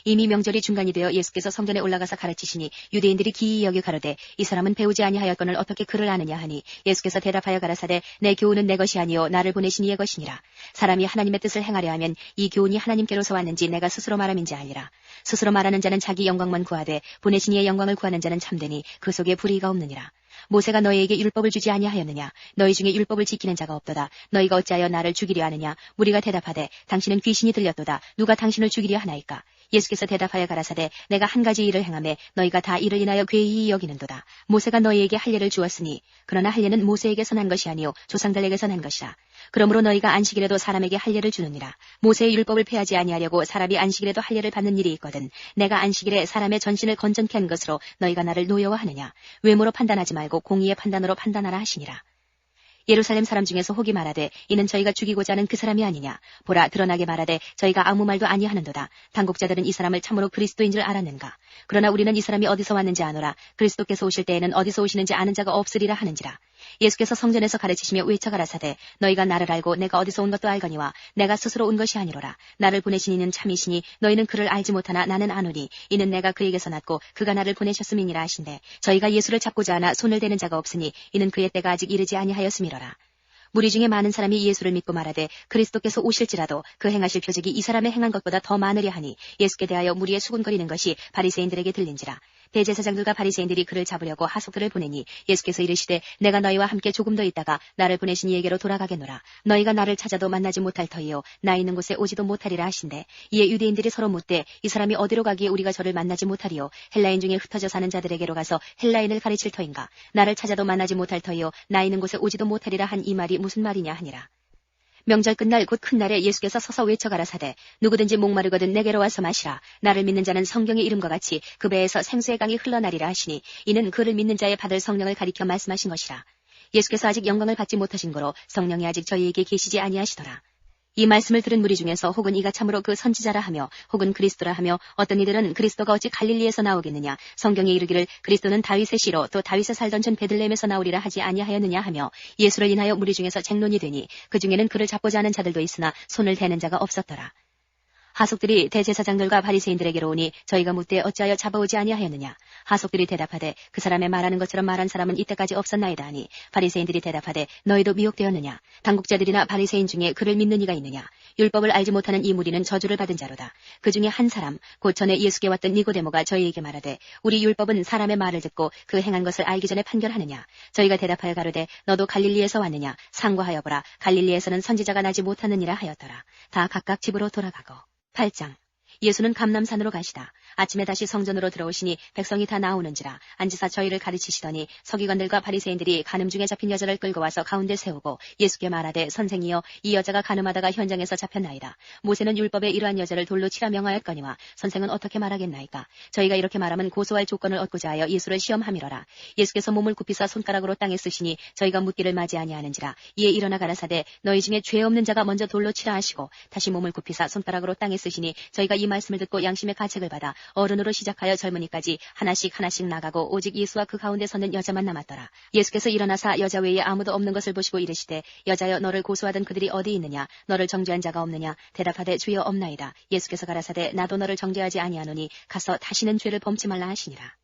이미 명절이 중간이 되어 예수께서 성전에 올라가서 가르치시니 유대인들이 기이히 여겨 가로되 이 사람은 배우지 아니하였거늘 어떻게 그를 아느냐 하니 예수께서 대답하여 가라사대 내 교훈은 내 것이 아니요 나를 보내신 이의 것이니라. 사람이 하나님의 뜻을 행하려 하면 이 교훈이 하나님께로서 왔는지 내가 스스로 말함인지 알리라. 스스로 말하는 자는 자기 영광만 구하되 보내신 이의 영광을 구하는 자는 참되니 그 속에 불의가 없느니라. 모세가 너희에게 율법을 주지 아니하였느냐. 너희 중에 율법을 지키는 자가 없도다. 너희가 어찌하여 나를 죽이려 하느냐. 무리가 대답하되 당신은 귀신이 들렸도다. 누가 당신을 죽이려 하나이까. 예수께서 대답하여 가라사대 내가 한 가지 일을 행하매 너희가 다 이를 인하여 괴이히 여기는도다. 모세가 너희에게 할례를 주었으니 그러나 할례는 모세에게서 난 것이 아니요 조상들에게서 난 것이라. 그러므로 너희가 안식일에도 사람에게 할례를 주느니라. 모세의 율법을 폐하지 아니하려고 사람이 안식일에도 할례를 받는 일이 있거든. 내가 안식일에 사람의 전신을 건전케 한 것으로 너희가 나를 노여워하느냐. 외모로 판단하지 말고 공의의 판단으로 판단하라 하시니라. 예루살렘 사람 중에서 혹이 말하되 이는 저희가 죽이고자 하는 그 사람이 아니냐. 보라 드러나게 말하되 저희가 아무 말도 아니하는도다. 당국자들은 이 사람을 참으로 그리스도인 줄 알았는가. 그러나 우리는 이 사람이 어디서 왔는지 아노라. 그리스도께서 오실 때에는 어디서 오시는지 아는 자가 없으리라 하는지라. 예수께서 성전에서 가르치시며 외쳐 가라사대 너희가 나를 알고 내가 어디서 온 것도 알거니와 내가 스스로 온 것이 아니로라. 나를 보내신 이는 참이시니 너희는 그를 알지 못하나 나는 아노니 이는 내가 그에게서 났고 그가 나를 보내셨음이니라 하신대 저희가 예수를 잡고자 하나 손을 대는 자가 없으니 이는 그의 때가 아직 이르지 아니하였음이로라. 무리 중에 많은 사람이 예수를 믿고 말하되 그리스도께서 오실지라도 그 행하실 표적이 이 사람의 행한 것보다 더 많으려 하니 예수께 대하여 무리에 수군거리는 것이 바리새인들에게 들린지라. 대제사장들과 바리새인들이 그를 잡으려고 하석들을 보내니 예수께서 이르시되 내가 너희와 함께 조금 더 있다가 나를 보내신 이에게로 돌아가겠노라. 너희가 나를 찾아도 만나지 못할 터이요 나 있는 곳에 오지도 못하리라 하신대 이에 유대인들이 서로 묻되 이 사람이 어디로 가기에 우리가 저를 만나지 못하리요 헬라인 중에 흩어져 사는 자들에게로 가서 헬라인을 가르칠 터인가. 나를 찾아도 만나지 못할 터이요 나 있는 곳에 오지도 못하리라 한 이 말이 무슨 말이냐 하니라. 명절 끝날 곧 큰 날에 예수께서 서서 외쳐 가라사대 누구든지 목마르거든 내게로 와서 마시라. 나를 믿는 자는 성경의 이름과 같이 그 배에서 생수의 강이 흘러나리라 하시니 이는 그를 믿는 자의 받을 성령을 가리켜 말씀하신 것이라. 예수께서 아직 영광을 받지 못하신 거로 성령이 아직 저희에게 계시지 아니하시더라. 이 말씀을 들은 무리 중에서 혹은 이가 참으로 그 선지자라 하며 혹은 그리스도라 하며 어떤 이들은 그리스도가 어찌 갈릴리에서 나오겠느냐 성경에 이르기를 그리스도는 다윗의 씨로 또 다윗에 살던 전 베들레헴에서 나오리라 하지 아니하였느냐 하며 예수를 인하여 무리 중에서 쟁론이 되니 그 중에는 그를 잡고자 하는 자들도 있으나 손을 대는 자가 없었더라. 하속들이 대제사장들과 바리새인들에게로 오니 저희가 묻되 어찌하여 잡아오지 아니하였느냐. 하속들이 대답하되 그 사람의 말하는 것처럼 말한 사람은 이때까지 없었나이다 하니 바리새인들이 대답하되 너희도 미혹되었느냐. 당국자들이나 바리새인 중에 그를 믿는 이가 있느냐. 율법을 알지 못하는 이 무리는 저주를 받은 자로다. 그 중에 한 사람 곧 전에 예수께 왔던 니고데모가 저희에게 말하되 우리 율법은 사람의 말을 듣고 그 행한 것을 알기 전에 판결하느냐. 저희가 대답하여 가로되 너도 갈릴리에서 왔느냐. 상고하여 보라. 갈릴리에서는 선지자가 나지 못하느니라 하였더라. 다 각각 집으로 돌아가고. 8장. 예수는 감람산으로 가시다. 아침에 다시 성전으로 들어오시니 백성이 다 나오는지라 앉으사 저희를 가르치시더니 서기관들과 바리새인들이 간음 중에 잡힌 여자를 끌고 와서 가운데 세우고 예수께 말하되 선생이여 이 여자가 간음하다가 현장에서 잡혔나이다. 모세는 율법에 이러한 여자를 돌로 치라 명하였거니와 선생은 어떻게 말하겠나이까. 저희가 이렇게 말하면 고소할 조건을 얻고자 하여 예수를 시험함이러라. 예수께서 몸을 굽히사 손가락으로 땅에 쓰시니 저희가 묻기를 맞이 아니하는지라. 이에 일어나 가라사대 너희 중에 죄 없는 자가 먼저 돌로 치라 하시고 다시 몸을 굽히사 손가락으로 땅에 쓰시니 저희가 이 말씀을 듣고 양심의 가책을 받아 어른으로 시작하여 젊은이까지 하나씩 나가고 오직 예수와 그 가운데 서는 여자만 남았더라. 예수께서 일어나사 여자 외에 아무도 없는 것을 보시고 이르시되 여자여 너를 고소하던 그들이 어디 있느냐. 너를 정죄한 자가 없느냐. 대답하되 주여 없나이다. 예수께서 가라사대 나도 너를 정죄하지 아니하노니 가서 다시는 죄를 범치 말라 하시니라.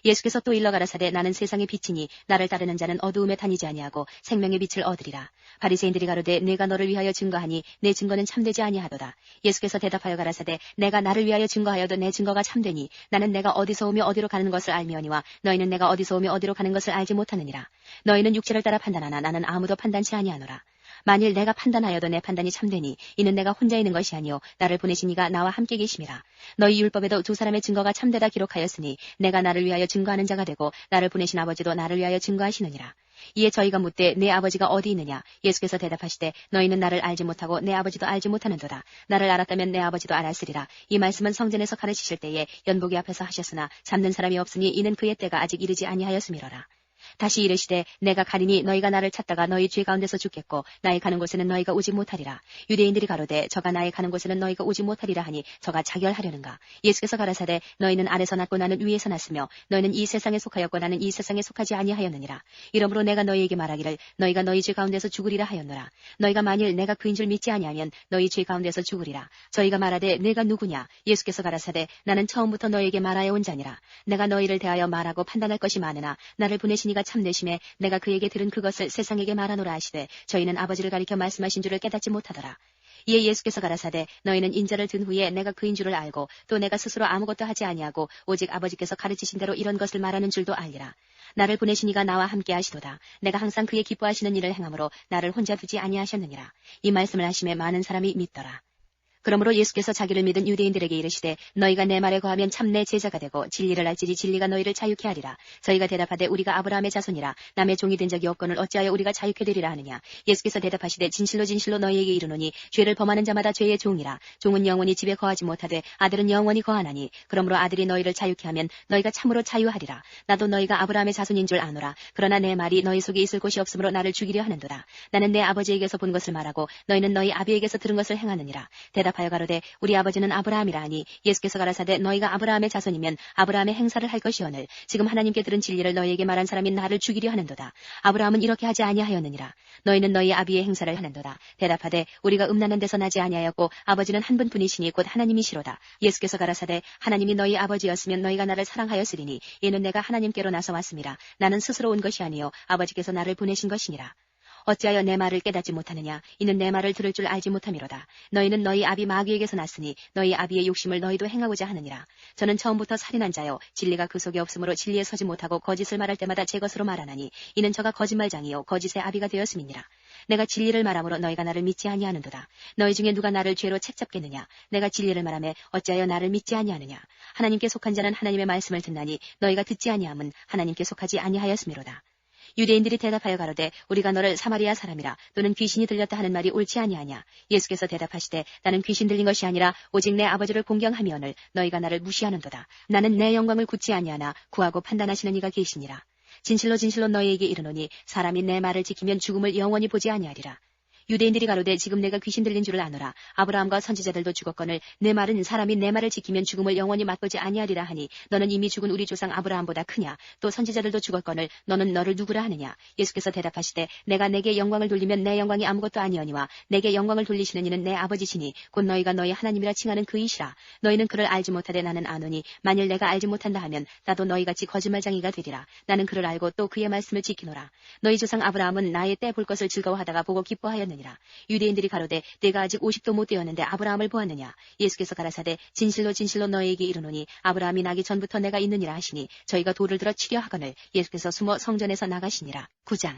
예수께서 또 일러 가라사대 나는 세상의 빛이니 나를 따르는 자는 어두움에 다니지 아니하고 생명의 빛을 얻으리라. 바리새인들이 가로되 내가 너를 위하여 증거하니 내 증거는 참되지 아니하도다. 예수께서 대답하여 가라사대 내가 나를 위하여 증거하여도 내 증거가 참되니 나는 내가 어디서 오며 어디로 가는 것을 알미오니와 너희는 내가 어디서 오며 어디로 가는 것을 알지 못하느니라. 너희는 육체를 따라 판단하나 나는 아무도 판단치 아니하노라. 만일 내가 판단하여도 내 판단이 참되니 이는 내가 혼자 있는 것이 아니요 나를 보내신 이가 나와 함께 계심이라. 너희 율법에도 두 사람의 증거가 참되다 기록하였으니 내가 나를 위하여 증거하는 자가 되고 나를 보내신 아버지도 나를 위하여 증거하시느니라. 이에 저희가 묻되 내 아버지가 어디 있느냐. 예수께서 대답하시되 너희는 나를 알지 못하고 내 아버지도 알지 못하는도다. 나를 알았다면 내 아버지도 알았으리라. 이 말씀은 성전에서 가르치실 때에 연복이 앞에서 하셨으나 잡는 사람이 없으니 이는 그의 때가 아직 이르지 아니하였음이로라. 다시 이르시되 내가 가리니 너희가 나를 찾다가 너희 죄 가운데서 죽겠고 나의 가는 곳에는 너희가 오지 못하리라. 유대인들이 가로되 저가 나의 가는 곳에는 너희가 오지 못하리라 하니 저가 자결하려는가. 예수께서 가라사대 너희는 아래서 났고 나는 위에서 났으며 너희는 이 세상에 속하였고 나는 이 세상에 속하지 아니하였느니라. 이러므로 내가 너희에게 말하기를 너희가 너희 죄 가운데서 죽으리라 하였노라. 너희가 만일 내가 그인 줄 믿지 아니하면 너희 죄 가운데서 죽으리라. 저희가 말하되 내가 누구냐. 예수께서 가라사대 나는 처음부터 너희에게 말하여 온 자니라. 내가 너희를 대하여 말하고 판단할 것이 많으나 나를 보내신 이가 참되심에 내가 그에게 들은 그것을 세상에게 말하노라 하시되 저희는 아버지를 가리켜 말씀하신 줄을 깨닫지 못하더라. 이에 예수께서 가라사대 너희는 인자를 든 후에 내가 그인 줄을 알고 또 내가 스스로 아무것도 하지 아니하고 오직 아버지께서 가르치신 대로 이런 것을 말하는 줄도 알리라. 나를 보내신 이가 나와 함께 하시도다. 내가 항상 그의 기뻐하시는 일을 행함으로 나를 혼자 두지 아니하셨느니라. 이 말씀을 하심에 많은 사람이 믿더라. 그러므로 예수께서 자기를 믿은 유대인들에게 이르시되 너희가 내 말에 거하면 참 내 제자가 되고 진리를 알지니 진리가 너희를 자유케 하리라. 저희가 대답하되 우리가 아브라함의 자손이라 남의 종이 된 적이 없거늘 어찌하여 우리가 자유케 되리라 하느냐. 예수께서 대답하시되 진실로 진실로 너희에게 이르노니 죄를 범하는 자마다 죄의 종이라. 종은 영원히 집에 거하지 못하되 아들은 영원히 거하나니 그러므로 아들이 너희를 자유케 하면 너희가 참으로 자유하리라. 나도 너희가 아브라함의 자손인 줄 아노라. 그러나 내 말이 너희 속에 있을 곳이 없으므로 나를 죽이려 하는도다. 나는 내 아버지에게서 본 것을 말하고 너희는 너희 아비에게서 들은 것을 행하느니라. 대답하여 가로되 우리 아버지는 아브라함이라 하니 예수께서 가라사대 너희가 아브라함의 자손이면 아브라함의 행사를 할 것이오늘 지금 하나님께 들은 진리를 너희에게 말한 사람이 나를 죽이려 하는도다. 아브라함은 이렇게 하지 아니하였느니라. 너희는 너희 아비의 행사를 하는도다. 대답하되 우리가 음란한 데서 나지 아니하였고 아버지는 한 분뿐이시니 곧 하나님이시로다. 예수께서 가라사대 하나님이 너희 아버지였으면 너희가 나를 사랑하였으리니 이는 내가 하나님께로 나서 왔음이라. 나는 스스로 온 것이 아니요 아버지께서 나를 보내신 것이니라. 어찌하여 내 말을 깨닫지 못하느냐. 이는 내 말을 들을 줄 알지 못함이로다. 너희는 너희 아비 마귀에게서 났으니 너희 아비의 욕심을 너희도 행하고자 하느니라. 저는 처음부터 살인한 자요 진리가 그 속에 없으므로 진리에 서지 못하고 거짓을 말할 때마다 제 것으로 말하나니 이는 저가 거짓말장이요 거짓의 아비가 되었음이니라. 내가 진리를 말하므로 너희가 나를 믿지 아니하는도다. 너희 중에 누가 나를 죄로 책잡겠느냐. 내가 진리를 말하매 어찌하여 나를 믿지 아니하느냐. 하나님께 속한 자는 하나님의 말씀을 듣나니 너희가 듣지 아니함은 하나님께 속하지 아니하였음이로다. 유대인들이 대답하여 가로되 우리가 너를 사마리아 사람이라 또는 귀신이 들렸다 하는 말이 옳지 아니하냐. 예수께서 대답하시되 나는 귀신 들린 것이 아니라 오직 내 아버지를 공경하며늘 너희가 나를 무시하는도다. 나는 내 영광을 굳지 아니하나 구하고 판단하시는 이가 계시니라. 진실로 진실로 너희에게 이르노니 사람이 내 말을 지키면 죽음을 영원히 보지 아니하리라. 유대인들이 가로되 지금 내가 귀신 들린 줄을 아노라. 아브라함과 선지자들도 죽었거늘 내 말은 사람이 내 말을 지키면 죽음을 영원히 맛보지 아니하리라 하니 너는 이미 죽은 우리 조상 아브라함보다 크냐. 또 선지자들도 죽었거늘 너는 너를 누구라 하느냐. 예수께서 대답하시되 내가 내게 영광을 돌리면 내 영광이 아무것도 아니오니와 내게 영광을 돌리시는 이는 내 아버지시니 곧 너희가 너희 하나님이라 칭하는 그이시라. 너희는 그를 알지 못하되 나는 아노니 만일 내가 알지 못한다 하면 나도 너희같이 거짓말쟁이가 되리라. 나는 그를 알고 또 그의 말씀을 지키노라. 너희 조상 아브라함은 나의 때 볼 것을 즐거워하다가 보고 기뻐하였느니라. 유대인들이 가로되 내가 아직 50도 못 되었는데 아브라함을 보았느냐. 예수께서 가라사대 진실로 진실로 너희에게 이르노니 아브라함이 나기 전부터 내가 있느니라 하시니 저희가 돌을 들어 치려 하거늘 예수께서 숨어 성전에서 나가시니라. 9장.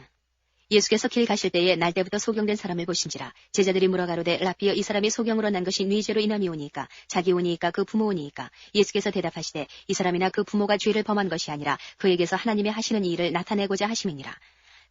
예수께서 길 가실 때에 날 때부터 소경된 사람을 보신지라. 제자들이 물어 가로되 라피여 이 사람이 소경으로 난 것이 네 죄로 인함이오니이까 자기 오니이까 그 부모 오니이까. 예수께서 대답하시되 이 사람이나 그 부모가 죄를 범한 것이 아니라 그에게서 하나님이 하시는 이 일을 나타내고자 하심이니라.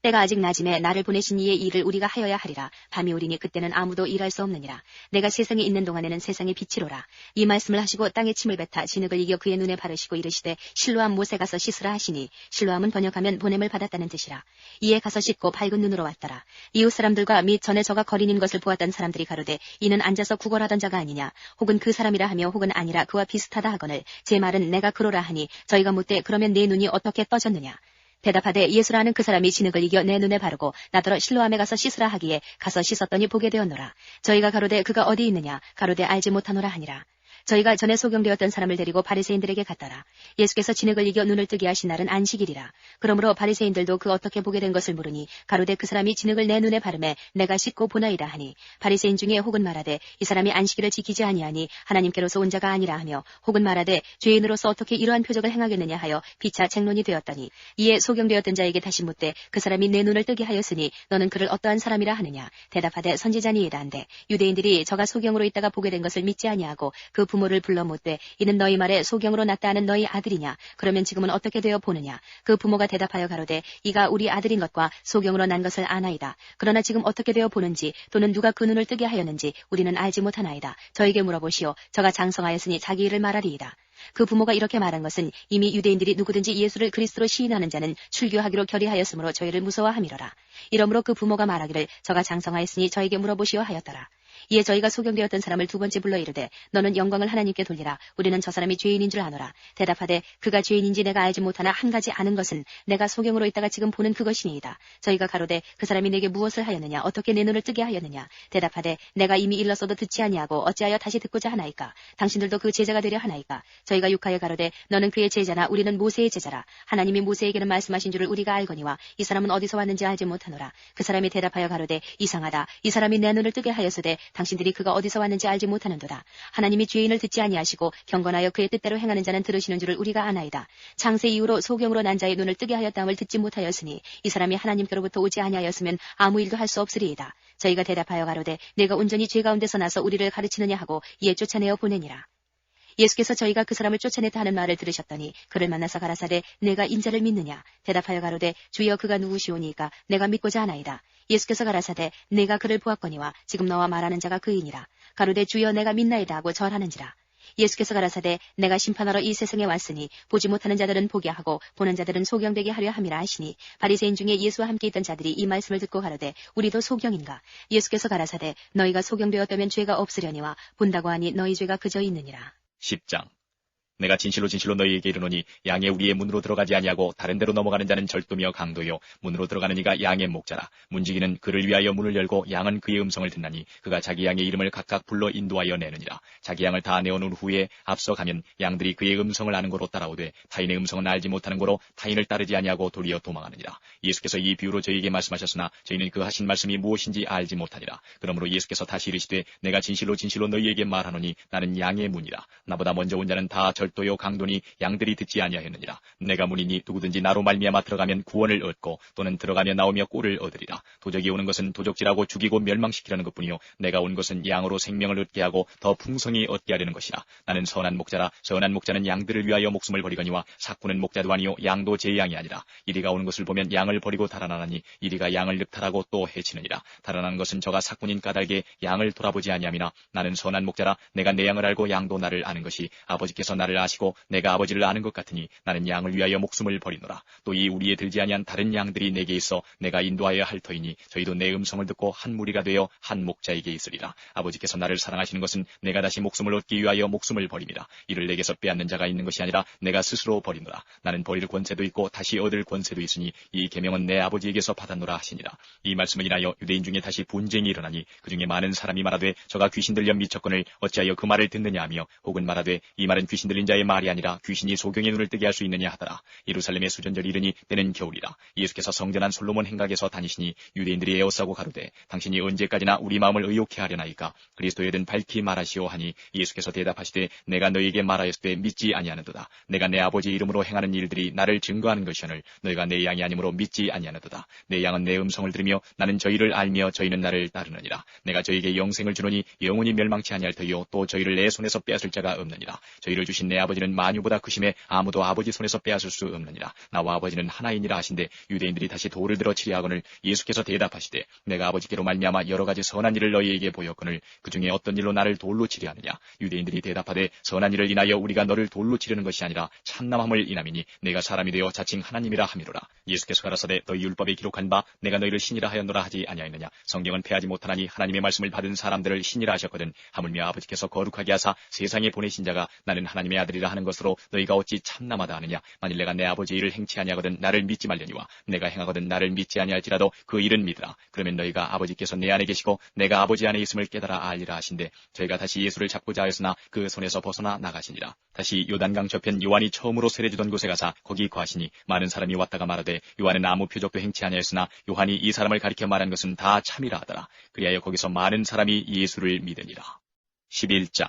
때가 아직 낮음에 나를 보내신 이의 일을 우리가 하여야 하리라. 밤이 오리니 그때는 아무도 일할 수 없느니라. 내가 세상에 있는 동안에는 세상의 빛이로라. 이 말씀을 하시고 땅에 침을 뱉아 진흙을 이겨 그의 눈에 바르시고 이르시되 실로암 못에 가서 씻으라 하시니 실로암은 번역하면 보냄을 받았다는 뜻이라. 이에 가서 씻고 밝은 눈으로 왔더라. 이웃 사람들과 및 전에 저가 거린인 것을 보았던 사람들이 가로되 이는 앉아서 구걸하던 자가 아니냐. 혹은 그 사람이라 하며 혹은 아니라 그와 비슷하다 하거늘 제 말은 내가 그로라 하니 저희가 묻되 그러면 네 눈이 어떻게 떠졌느냐. 대답하되 예수라는 그 사람이 진흙을 이겨 내 눈에 바르고 나더러 실로암에 가서 씻으라 하기에 가서 씻었더니 보게 되었노라. 저희가 가로되 그가 어디 있느냐. 가로되 알지 못하노라 하니라. 저희가 전에 소경되었던 사람을 데리고 바리새인들에게 갔더라. 예수께서 진흙을 이겨 눈을 뜨게 하신 날은 안식일이라. 그러므로 바리새인들도 그 어떻게 보게 된 것을 물으니 가로되 그 사람이 진흙을 내 눈에 바르매 내가 씻고 보나이다 하니 바리새인 중에 혹은 말하되 이 사람이 안식일을 지키지 아니하니 하나님께로서 온 자가 아니라 하며 혹은 말하되 죄인으로서 어떻게 이러한 표적을 행하겠느냐 하여 피차 책론이 되었더니 이에 소경되었던 자에게 다시 묻되 그 사람이 내 눈을 뜨게 하였으니 너는 그를 어떠한 사람이라 하느냐. 대답하되 선지자니이다 한데 유대인들이 저가 소경으로 있다가 보게 된 것을 믿지 아니하고 그 부모를 불러 묻되 이는 너희 말에 소경으로 났다 하는 너희 아들이냐. 그러면 지금은 어떻게 되어 보느냐. 그 부모가 대답하여 가로되 이가 우리 아들인 것과 소경으로 난 것을 아나이다. 그러나 지금 어떻게 되어 보는지 또는 누가 그 눈을 뜨게 하였는지 우리는 알지 못하나이다. 저에게 물어보시오. 저가 장성하였으니 자기 일을 말하리이다. 그 부모가 이렇게 말한 것은 이미 유대인들이 누구든지 예수를 그리스도로 시인하는 자는 출교하기로 결의하였으므로 저희를 무서워함이로라. 이러므로 그 부모가 말하기를 저가 장성하였으니 저에게 물어보시오 하였더라. 이에 저희가 소경되었던 사람을 두 번째 불러 이르되 너는 영광을 하나님께 돌리라. 우리는 저 사람이 죄인인 줄 아노라. 대답하되 그가 죄인인지 내가 알지 못하나 한 가지 아는 것은 내가 소경으로 있다가 지금 보는 그것이니이다. 저희가 가로되 그 사람이 내게 무엇을 하였느냐. 어떻게 내 눈을 뜨게 하였느냐. 대답하되 내가 이미 일렀어도 듣지 아니하고 어찌하여 다시 듣고자 하나이까. 당신들도 그 제자가 되려 하나이까. 저희가 욕하여 가로되 너는 그의 제자나 우리는 모세의 제자라. 하나님이 모세에게는 말씀하신 줄을 우리가 알거니와 이 사람은 어디서 왔는지 알지 못하노라. 그 사람이 대답하여 가로되 이상하다. 이 사람이 내 눈을 뜨게 하였으되 당신들이 그가 어디서 왔는지 알지 못하는도다. 하나님이 죄인을 듣지 아니하시고 경건하여 그의 뜻대로 행하는 자는 들으시는 줄을 우리가 아나이다. 창세 이후로 소경으로 난 자의 눈을 뜨게 하였다함을 듣지 못하였으니 이 사람이 하나님께로부터 오지 아니하였으면 아무 일도 할 수 없으리이다. 저희가 대답하여 가로되 내가 온전히 죄 가운데서 나서 우리를 가르치느냐 하고 이에 쫓아내어 보내니라. 예수께서 저희가 그 사람을 쫓아냈다 하는 말을 들으셨더니 그를 만나서 가라사대 내가 인자를 믿느냐. 대답하여 가로되 주여 그가 누구시오니이까 내가 믿고자 하나이다. 예수께서 가라사대 내가 그를 보았거니와 지금 너와 말하는 자가 그이니라. 가로되 주여 내가 믿나이다 하고 절하는지라. 예수께서 가라사대 내가 심판하러 이 세상에 왔으니 보지 못하는 자들은 보게 하고 보는 자들은 소경되게 하려 함이라 하시니 바리새인 중에 예수와 함께 있던 자들이 이 말씀을 듣고 가로되 우리도 소경인가. 예수께서 가라사대 너희가 소경되었다면 죄가 없으려니와 본다고 하니 너희 죄가 그저 있느니라. 10장. 내가 진실로 진실로 너희에게 이르노니 양의 우리의 문으로 들어가지 아니하고 다른 데로 넘어가는 자는 절도며 강도요 문으로 들어가는 이가 양의 목자라. 문지기는 그를 위하여 문을 열고 양은 그의 음성을 듣나니 그가 자기 양의 이름을 각각 불러 인도하여 내느니라. 자기 양을 다 내어놓은 후에 앞서 가면 양들이 그의 음성을 아는 고로 따라오되 타인의 음성은 알지 못하는 고로 타인을 따르지 아니하고 도리어 도망하느니라. 예수께서 이 비유로 저희에게 말씀하셨으나 저희는 그 하신 말씀이 무엇인지 알지 못하니라. 그러므로 예수께서 다시 이르시되 내가 진실로 진실로 너희에게 말하노니 나는 양의 문이라. 나보다 먼저 온 자는 다 철도요 강도니 양들이 듣지 아니하였느니라. 내가 문이니 누구든지 나로 말미암아 들어가면 구원을 얻고 또는 들어가며 나오며 꼴을 얻으리라. 도적이 오는 것은 도적질하고 죽이고 멸망시키려는 것뿐이요 내가 온 것은 양으로 생명을 얻게 하고 더 풍성히 얻게 하려는 것이라. 나는 선한 목자라. 선한 목자는 양들을 위하여 목숨을 버리거니와 삭구는 목자도 아니요 양도 제 양이 아니라. 이리가 오는 것을 보면 양을 버리고 달아나니 이리가 양을 늑탈하고 또 해치느니라. 달아나는 것은 저가 삭군인 까닭에 양을 돌아보지 아니함이나 나는 선한 목자라. 내가 내 양을 알고 양도 나를 아는 것이 아버지께서 나를 아시고 내가 아버지를 아는 것 같으니 나는 양을 위하여 목숨을 버리노라. 또 이 우리에 들지 아니한 다른 양들이 내게 있어 내가 인도하여 할 터이니 저희도 내 음성을 듣고 한 무리가 되어 한 목자에게 있으리라. 아버지께서 나를 사랑하시는 것은 내가 다시 목숨을 얻기 위하여 목숨을 버림이라. 이를 내게서 빼앗는 자가 있는 것이 아니라 내가 스스로 버리노라. 나는 버릴 권세도 있고 다시 얻을 권세도 있으니 이 계명은 내 아버지에게서 받았노라 하시니라. 이 말씀을 인하여 유대인 중에 다시 분쟁이 일어나니 그 중에 많은 사람이 말하되 저가 귀신 들려 미쳤거늘 어찌하여 그 말을 듣느냐 하며 혹은 말하되 이 말은 귀신 들린 자의 말이 아니라 귀신이 소경의 눈을 뜨게 할 수 있느냐 하더라. 예루살렘의 수전절이 이르니 때는 겨울이라. 예수께서 성전한 솔로몬 행각에서 다니시니 유대인들이 에워싸고 가로되 당신이 언제까지나 우리 마음을 의욕해 하려나이까. 그리스도여든 밝히 말하시오 하니 예수께서 대답하시되 내가 너희에게 말하였을 때 믿지 아니하는도다. 내가 내 아버지 이름으로 행하는 일들이 나를 증거하는 것이오늘 너희가 내 양이 아니므로 믿지 아니하는도다. 내 양은 내 음성을 들으며 나는 저희를 알며 저희는 나를 따르느니라. 내가 저희에게 영생을 주노니 영원히 멸망치 아니할 터이요 또 저희를 내 손에서 빼앗을 자가 없느니라. 저희를 주신 내 아버지는 만유보다 크심에 아무도 아버지 손에서 빼앗을 수 없느니라. 나와 아버지는 하나이니라 하신데 유대인들이 다시 돌을 들어 치려 하거늘 예수께서 대답하시되 내가 아버지께로 말미암아 여러 가지 선한 일을 너희에게 보였거늘 그 중에 어떤 일로 나를 돌로 치려 하느냐. 유대인들이 대답하되 선한 일을 인하여 우리가 너를 돌로 치려는 것이 아니라 참남함을 인함이니 내가 사람이 되어 자칭 하나님이라 함이로라. 예수께서 가라사대 너희 율법에 기록한 바 내가 너희를 신이라 하였노라 하지 아니하였느냐. 성경은 패하지 못하나니 하나님의 말씀을 받은 사람들을 신이라 하셨거든 하물며 아버지께서 거룩하게 하사 세상에 보내신 자가 나는 하나님의 아들이라 하는 것으로 너희가 어찌 참남하다 하느냐. 만일 내가 내 아버지 일을 행치 아니하거든 나를 믿지 말려니와 내가 행하거든 나를 믿지 아니할지라도 그 일은 믿으라. 그러면 너희가 아버지께서 내 안에 계시고 내가 아버지 안에 있음을 깨달아 알리라 하신데 저희가 다시 예수를 잡고자 하였으나 그 손에서 벗어나 나가시니라. 다시 요단강 저편 요한이 처음으로 세례주던 곳에 가사 거기 거하시니 많은 사람이 왔다가 말하되 요한은 아무 표적도 행치 아니하였으나 요한이 이 사람을 가리켜 말한 것은 다 참이라 하더라. 그리하여 거기서 많은 사람이 예수를 믿으니라. 11장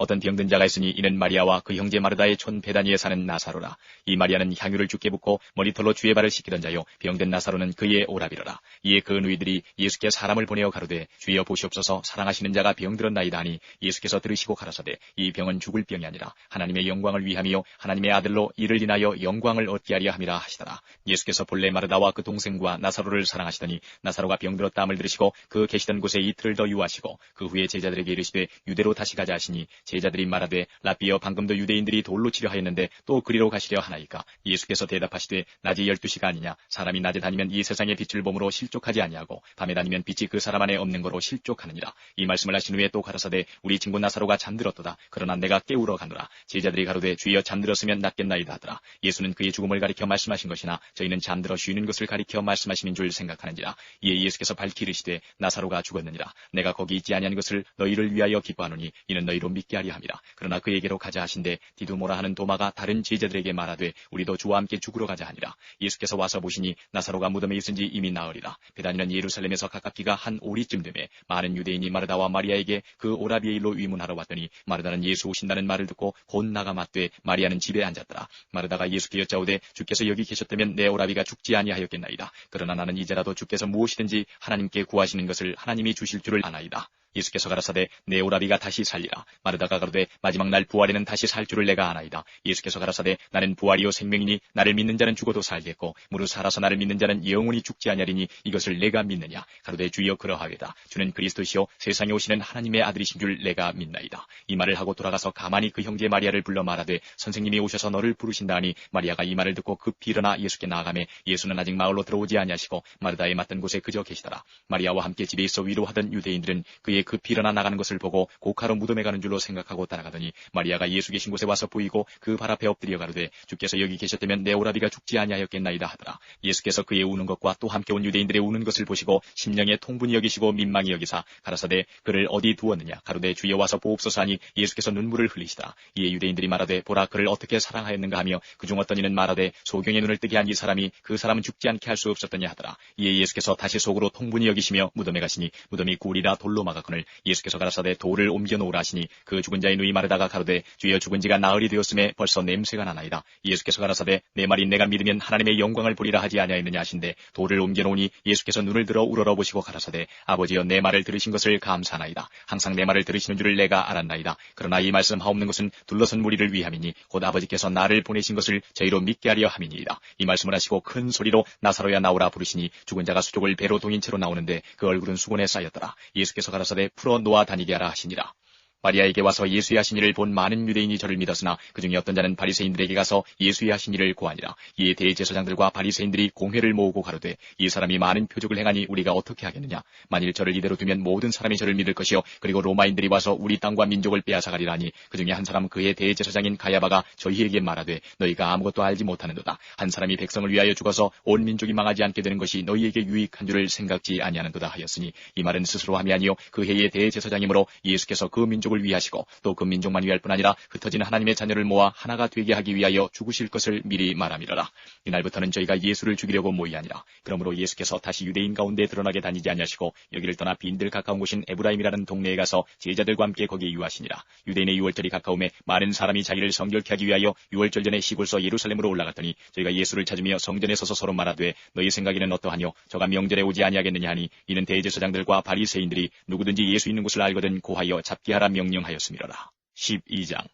어떤 병든 자가 있으니 이는 마리아와 그 형제 마르다의 촌 베다니에 사는 나사로라. 이 마리아는 향유를 주께 붓고 머리털로 주의 발을 씻기던 자요 병든 나사로는 그의 오라비로라. 이에 그 누이들이 예수께 사람을 보내어 가로되 주여 보시옵소서 사랑하시는 자가 병들었나이다 하니 예수께서 들으시고 가라사대 이 병은 죽을 병이 아니라 하나님의 영광을 위함이요 하나님의 아들로 이를 인하여 영광을 얻게 하려 함이라 하시더라. 예수께서 본래 마르다와 그 동생과 나사로를 사랑하시더니 나사로가 병들었다함을 들으시고 그 계시던 곳에 이틀을 더 유하시고 그 후에 제자들에게 이르시되 유대로 다시 가자 하시니 제자들이 말하되 라삐여 방금도 유대인들이 돌로 치려 하였는데 또 그리로 가시려 하나이까. 예수께서 대답하시되 낮이 12시가 아니냐. 사람이 낮에 다니면 이 세상의 빛을 보므로 실족하지 아니하고 밤에 다니면 빛이 그 사람 안에 없는 거로 실족하느니라. 이 말씀을 하신 후에 또 가라사대 우리 친구 나사로가 잠들었도다. 그러나 내가 깨우러 가노라. 제자들이 가로되 주여 잠들었으면 낫겠나이다 하더라. 예수는 그의 죽음을 가리켜 말씀하신 것이나 저희는 잠들어 쉬는 것을 가리켜 말씀하심인 줄 생각하는지라. 이에 예수께서 밝히 이르시되 나사로가 죽었느니라. 내가 거기 있지 아니한 것을 너희를 위하여 기뻐하노니 이는 너희로 믿게 하리 함이라. 그러나 그에게로 가자 하신데 디두모라 하는 도마가 다른 제자들에게 말하되 우리도 주와 함께 죽으러 가자 하니라. 예수께서 와서 보시니 나사로가 무덤에 있은지 이미 나으리라. 베다니는 예루살렘에서 가깝기가 한 오리쯤 되매 많은 유대인이 마르다와 마리아에게 그 오라비의 일로 위문하러 왔더니 마르다는 예수 오신다는 말을 듣고 곧 나가 맞되 마리아는 집에 앉았더라. 마르다가 예수께 여짜오되 주께서 여기 계셨다면 내 오라비가 죽지 아니하였겠나이다. 그러나 나는 이제라도 주께서 무엇이든지 하나님께 구하시는 것을 하나님이 주실 줄을 아나이다. 예수께서 가라사대 내 오라비가 다시 살리라. 마르다가 가로되 마지막 날 부활에는 다시 살 줄을 내가 아나이다. 예수께서 가라사대 나는 부활이요 생명이니 나를 믿는 자는 죽어도 살겠고 무릇 살아서 나를 믿는 자는 영원히 죽지 아니하리니 이것을 내가 믿느냐. 가로되 주여 그러하외다. 주는 그리스도시요 세상에 오시는 하나님의 아들이신 줄 내가 믿나이다. 이 말을 하고 돌아가서 가만히 그 형제 마리아를 불러 말하되 선생님이 오셔서 너를 부르신다 하니 마리아가 이 말을 듣고 급히 일어나 예수께 나아가매 예수는 아직 마을로 들어오지 아니하시고 마르다에 맞던 곳에 그저 계시더라. 마리아와 함께 집에 있어 위로하던 유대인들은 그의 급히 일어나 나가는 것을 보고 고카로 무덤에 가는 줄로 생각하고 따라가더니 마리아가 예수 계신 곳에 와서 보이고 그 발 앞에 엎드려 가로되 주께서 여기 계셨다면 내 오라비가 죽지 아니하였겠나이다 하더라. 예수께서 그의 우는 것과 또 함께 온 유대인들의 우는 것을 보시고 심령에 통분히 여기시고 민망히 여기사 가라사대 그를 어디 두었느냐. 가로되 주여 와서 보옵소서 하니 예수께서 눈물을 흘리시더라. 이에 유대인들이 말하되 보라 그를 어떻게 사랑하였는가 하며 그중 어떤 이는 말하되 소경의 눈을 뜨게 한 이 사람이 그 사람은 죽지 않게 할 수 없었더냐 하더라. 이에 예수께서 다시 속으로 통분히 여기시며 무덤에 가시니 무덤이 굴이라 돌로 막았거늘 하거늘 예수께서 가라사대 돌을 옮겨 놓으라 하시니 그 죽은 자의 누이 마르다가 가로되 주여 죽은 지가 나흘이 되었음에 벌써 냄새가 나나이다. 예수께서 가라사대 내 말이 내가 믿으면 하나님의 영광을 보리라 하지 아니하였느냐 하신대 돌을 옮겨 놓으니 예수께서 눈을 들어 우러러 보시고 가라사대 아버지여 내 말을 들으신 것을 감사하나이다. 항상 내 말을 들으시는 줄을 내가 알았나이다. 그러나 이 말씀 하옵는 것은 둘러선 무리를 위함이니 곧 아버지께서 나를 보내신 것을 저희로 믿게 하려 함이니이다. 이 말씀을 하시고 큰 소리로 나사로야 나오라 부르시니 죽은 자가 수족을 배로 동인 채로 나오는데 그 얼굴은 수건에 쌓였더라. 예수께서 가라사대 풀어 놓아 다니게 하라 하시니라. 마리아에게 와서 예수의 하신 일을 본 많은 유대인이 저를 믿었으나 그중에 어떤 자는 바리새인들에게 가서 예수의 하신 일을 고하니라. 이에 대제사장들과 바리새인들이 공회를 모으고 가로되 이 사람이 많은 표적을 행하니 우리가 어떻게 하겠느냐. 만일 저를 이대로 두면 모든 사람이 저를 믿을 것이요 그리고 로마인들이 와서 우리 땅과 민족을 빼앗아가리라 하니 그중에 한 사람 그의 대제사장인 가야바가 저희에게 말하되 너희가 아무것도 알지 못하는도다. 한 사람이 백성을 위하여 죽어서 온 민족이 망하지 않게 되는 것이 너희에게 유익한 줄을 생각지 아니하는도다 하였으니 이 말은 스스로 함이 아니요 그 해의 대제사장이므로 예수께서 그 민족을 위하시고 또 그 민족만 위할 뿐 아니라 흩어진 하나님의 자녀를 모아 하나가 되게 하기 위하여 죽으실 것을 미리 말함이러라. 이날부터는 저희가 예수를 죽이려고 모이하니라. 그러므로 예수께서 다시 유대인 가운데 드러나게 다니지 아니하시고 여기를 떠나 빈들 가까운 곳인 에브라임이라는 동네에 가서 제자들과 함께 거기에 유하시니라. 유대인의 유월절이 가까움에 많은 사람이 자기를 성결케 하기 위하여 유월절 전에 시골서 예루살렘으로 올라갔더니 저희가 예수를 찾으며 성전에 서서 서로 말하되 너희 생각에는 어떠하뇨? 저가 명절에 오지 아니하겠느냐 하니 이는 대제사장들과 바리새인들이 누구든지 예수 있는 곳을 알거든 고하여 잡게 하라 명령하였음이로라. 12장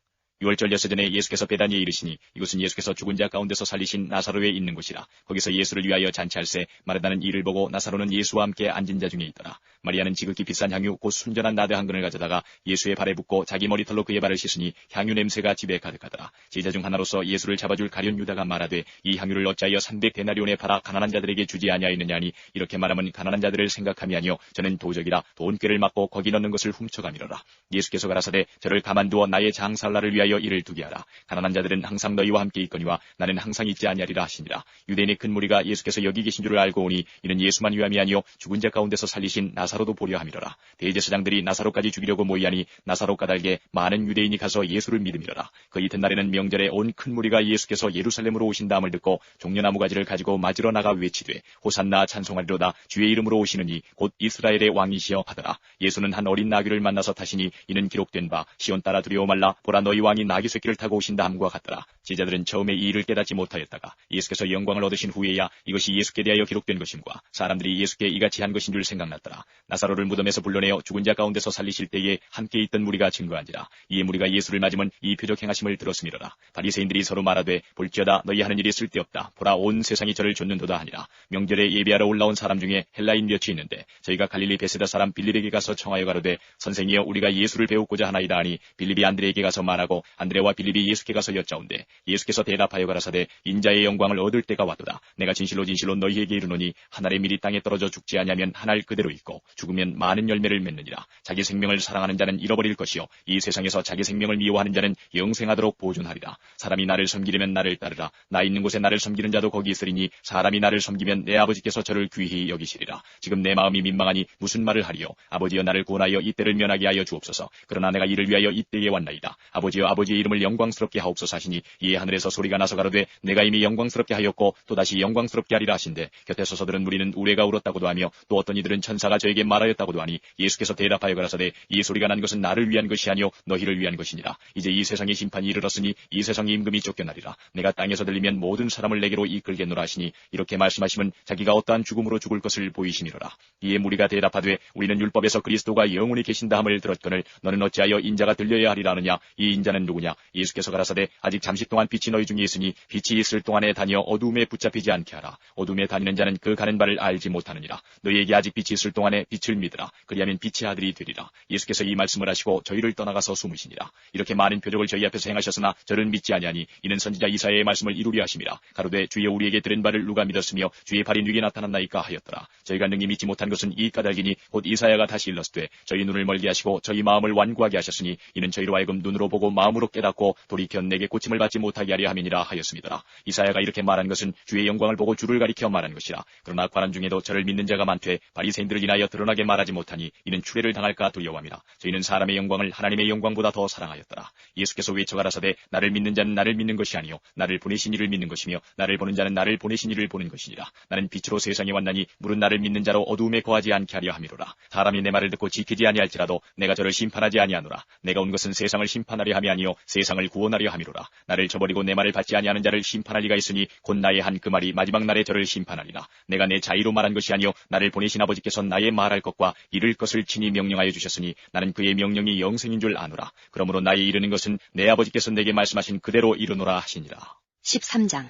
유월절 엿새 전에 예수께서 베다니에 이르시니 이곳은 예수께서 죽은 자 가운데서 살리신 나사로에 있는 곳이라. 거기서 예수를 위하여 잔치할새 마르다는 이를 보고 나사로는 예수와 함께 앉은 자 중에 있더라. 마리아는 지극히 비싼 향유 곧 순전한 나드 한 근을 가져다가 예수의 발에 붓고 자기 머리털로 그의 발을 씻으니 향유 냄새가 집에 가득하더라. 제자 중 하나로서 예수를 잡아줄 가룟 유다가 말하되 이 향유를 어찌하여 300데나리온에 팔아 가난한 자들에게 주지 아니하였느냐 하니 이렇게 말하면 가난한 자들을 생각함이 아니요 저는 도적이라 돈꾀를 맞고 거기 넣는 것을 훔쳐가미로라. 예수께서 가라사대 저를 가만두어 나의 장살라를 위하여 이를 두게 하라. 가난한 자들은 항상 너희와 함께 있거니와 나는 항상 있지 아니하리라 하시니라. 유대인의 큰 무리가 예수께서 여기 계신 줄을 알고 오니 이는 예수만 위함이 아니요 죽은 자 가운데서 살리신 나사로도 보려 함이로라. 대제사장들이 나사로까지 죽이려고 모이하니 나사로 까닭에 많은 유대인이 가서 예수를 믿음이로라. 그 이튿날에는 명절에 온 큰 무리가 예수께서 예루살렘으로 오신다함을 듣고 종려나무 가지를 가지고 맞으러 나가 외치되 호산나 찬송하리로다 주의 이름으로 오시느니 곧 이스라엘의 왕이시여 하더라. 예수는 한 어린 나귀를 만나서 타시니 이는 기록된 바 시온 따라 두려워 말라 보라 너희 왕이 나귀 새끼를 타고 오신다 함과 같더라. 제자들은 처음에 이 일을 깨닫지 못하였다가 예수께서 영광을 얻으신 후에야 이것이 예수께 대하여 기록된 것임과 사람들이 예수께 이같이 한 것인 줄 생각났더라. 나사로를 무덤에서 불러내어 죽은 자 가운데서 살리실 때에 함께 있던 무리가 증거한지라. 이에 무리가 예수를 맞으면 이 표적 행하심을 들었음이로라. 바리새인들이 서로 말하되 볼지어다 너희 하는 일이 쓸데없다. 보라 온 세상이 저를 좇는도다 하니라. 명절에 예배하러 올라온 사람 중에 헬라인 몇이 있는데 저희가 갈릴리 베세다 사람 빌립에게 가서 청하여 가로되 선생이여 우리가 예수를 배우고자 하나이다 하니 빌립이 안드레에게 가서 말하고 안드레와 빌립이 예수께 가서 여짜온대 예수께서 대답하여 가라사대 인자의 영광을 얻을 때가 왔도다. 내가 진실로 너희에게 이르노니 한 알의 밀이 땅에 떨어져 죽지 아니하면 한 알 그대로 있고 죽으면 많은 열매를 맺느니라. 자기 생명을 사랑하는 자는 잃어버릴 것이요 이 세상에서 자기 생명을 미워하는 자는 영생하도록 보존하리라. 사람이 나를 섬기려면 나를 따르라. 나 있는 곳에 나를 섬기는 자도 거기 있으리니 사람이 나를 섬기면 내 아버지께서 저를 귀히 여기시리라. 지금 내 마음이 민망하니 무슨 말을 하리요. 아버지여 나를 구원하여 이때를 면하게 하여 주옵소서. 그러나 내가 이를 위하여 이때에 왔나이다. 아버지여 아버지의 이름을 영광스럽게 하옵소서 하시니 이에 하늘에서 소리가 나서 가로되 내가 이미 영광스럽게 하였고 또다시 영광스럽게 하리라 하신대 곁에 서서 들은 무리는 우레가 울었다고도 하며 또 어떤 이들은 천사가 저에게 말하였다고도 하니 예수께서 대답하여 가라사대 이 소리가 난 것은 나를 위한 것이 아니요 너희를 위한 것이니라. 이제 이 세상의 심판이 이르렀으니 이 세상의 임금이 쫓겨나리라. 내가 땅에서 들리면 모든 사람을 내게로 이끌겠노라 하시니 이렇게 말씀하시면 자기가 어떠한 죽음으로 죽을 것을 보이시미로라. 이에 무리가 대답하되 우리는 율법에서 그리스도가 영원히 계신다 함을 들었거늘 너는 어찌하여 인자가 들려야 하리라 하느냐. 이 인자는 누구냐. 예수께서 가라사대 아직 잠시 동안 빛이 너희 중에 있으니 빛이 있을 동안에 다니어 어두움에 붙잡히지 않게 하라. 어두움에 다니는 자는 그 가는 바를 알지 못하느니라. 너희에게 아직 빛이 있을 동안에 빛을 믿으라. 그리하면 빛의 아들이 되리라. 예수께서 이 말씀을 하시고 저희를 떠나가서 숨으시니라. 이렇게 많은 표적을 저희 앞에서 행하셨으나 저를 믿지 아니하니 이는 선지자 이사야의 말씀을 이루려 하심이라. 가로되 주여 우리에게 들은 바를 누가 믿었으며 주의 발이 누게 나타났나이까 하였더라. 저희가 능히 믿지 못한 것은 이 까닭이니 곧 이사야가 다시 일렀으되 저희 눈을 멀게 하시고 저희 마음을 완고하게 하셨으니 이는 저희로 하여금 눈으로 보고 마음으로 깨닫고 돌이켜 내게 고침을 받지 못하게 하려 함이니라 하였습니다. 이사야가 이렇게 말한 것은 주의 영광을 보고 주를 가리켜 말한 것이라. 그러나 관원 중에도 저를 믿는 자가 많되 바리새인들을 인하여 드러나게 말하지 못하니 이는 추례를 당할까 두려워함이라. 저희는 사람의 영광을 하나님의 영광보다 더 사랑하였더라. 예수께서 외쳐 가라사대 나를 믿는 자는 나를 믿는 것이 아니요 나를 보내신 이를 믿는 것이며 나를 보는 자는 나를 보내신 이를 보는 것이니라. 나는 빛으로 세상에 왔나니 물은 나를 믿는 자로 어두움에 거하지 않게 하려 함이로라. 사람이 내 말을 듣고 지키지 아니할지라도 내가 저를 심판하지 아니하노라. 내가 온 것은 세상을 심판하려 함이 아니요 세상을 구원하려 함이로라. 나를 저버리고 내 말을 받지 아니하는 자를 심판할 리가 있으니 곧 나의 한 그 말이 마지막 날에 저를 심판하리라. 내가 내 자의로 말한 것이 아니요 나를 보내신 아버지께서 나의 말할 것과 이를 것을 친히 명령하여 주셨으니 나는 그의 명령이 영생인 줄 아노라. 그러므로 나의 이르는 것은 내 아버지께서 내게 말씀하신 그대로 이르노라 하시니라. 13장.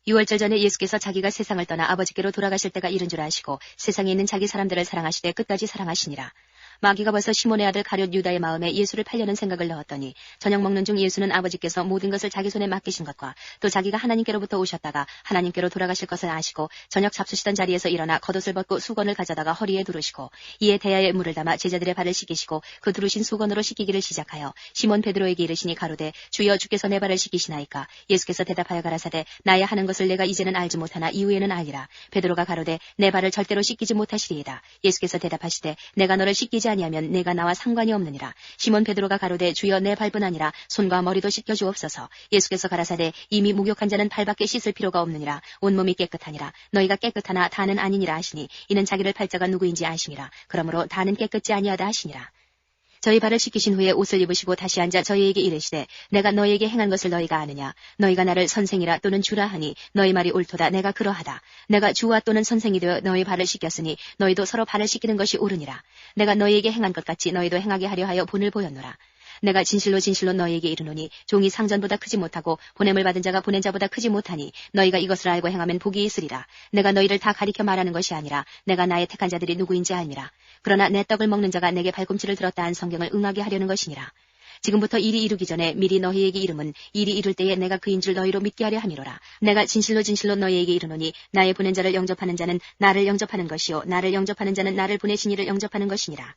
6월절 전에 예수께서 자기가 세상을 떠나 아버지께로 돌아가실 때가 이른 줄 아시고 세상에 있는 자기 사람들을 사랑하시되 끝까지 사랑하시니라. 마귀가 벌써 시몬의 아들 가룟 유다의 마음에 예수를 팔려는 생각을 넣었더니 저녁 먹는 중 예수는 아버지께서 모든 것을 자기 손에 맡기신 것과 또 자기가 하나님께로부터 오셨다가 하나님께로 돌아가실 것을 아시고 저녁 잡수시던 자리에서 일어나 겉옷을 벗고 수건을 가져다가 허리에 두르시고 이에 대야에 물을 담아 제자들의 발을 씻기시고 그 두르신 수건으로 씻기기를 시작하여 시몬 베드로에게 이르시니 가로되 주여 주께서 내 발을 씻기시나이까. 예수께서 대답하여 가라사대 나의 하는 것을 내가 이제는 알지 못하나 이후에는 알리라. 베드로가 가로되 내 발을 절대로 씻기지 못하시리이다. 예수께서 대답하시되 내가 너를 씻기지 아니하면 내가 나와 상관이 없느니라. 시몬 베드로가 가로되 주여 내 발뿐 아니라 손과 머리도 씻겨 주옵소서. 예수께서 가라사대 이미 목욕한 자는 발밖에 씻을 필요가 없느니라. 온몸이 깨끗하니라. 너희가 깨끗하나 다는 아니니라 하시니 이는 자기를 팔 자가 누구인지 아시니라. 그러므로 다는 깨끗지 아니하다 하시니라. 저희 발을 씻기신 후에 옷을 입으시고 다시 앉아 저희에게 이르시되 내가 너희에게 행한 것을 너희가 아느냐. 너희가 나를 선생이라 또는 주라 하니 너희 말이 옳도다. 내가 그러하다. 내가 주와 또는 선생이 되어 너희 발을 씻겼으니 너희도 서로 발을 씻기는 것이 옳으니라. 내가 너희에게 행한 것 같이 너희도 행하게 하려 하여 본을 보였노라. 내가 진실로 진실로 너희에게 이르노니 종이 상전보다 크지 못하고 보냄을 받은 자가 보낸 자보다 크지 못하니 너희가 이것을 알고 행하면 복이 있으리라. 내가 너희를 다 가리켜 말하는 것이 아니라 내가 나의 택한 자들이 누구인지 알미라. 그러나 내 떡을 먹는 자가 내게 발꿈치를 들었다 한 성경을 응하게 하려는 것이니라. 지금부터 일이 이루기 전에 미리 너희에게 이름은 일이 이룰 때에 내가 그인 줄 너희로 믿게 하려 함이로라. 내가 진실로 진실로 너희에게 이르노니 나의 보낸 자를 영접하는 자는 나를 영접하는 것이요 나를 영접하는 자는 나를 보내신 이를 영접하는 것이니라.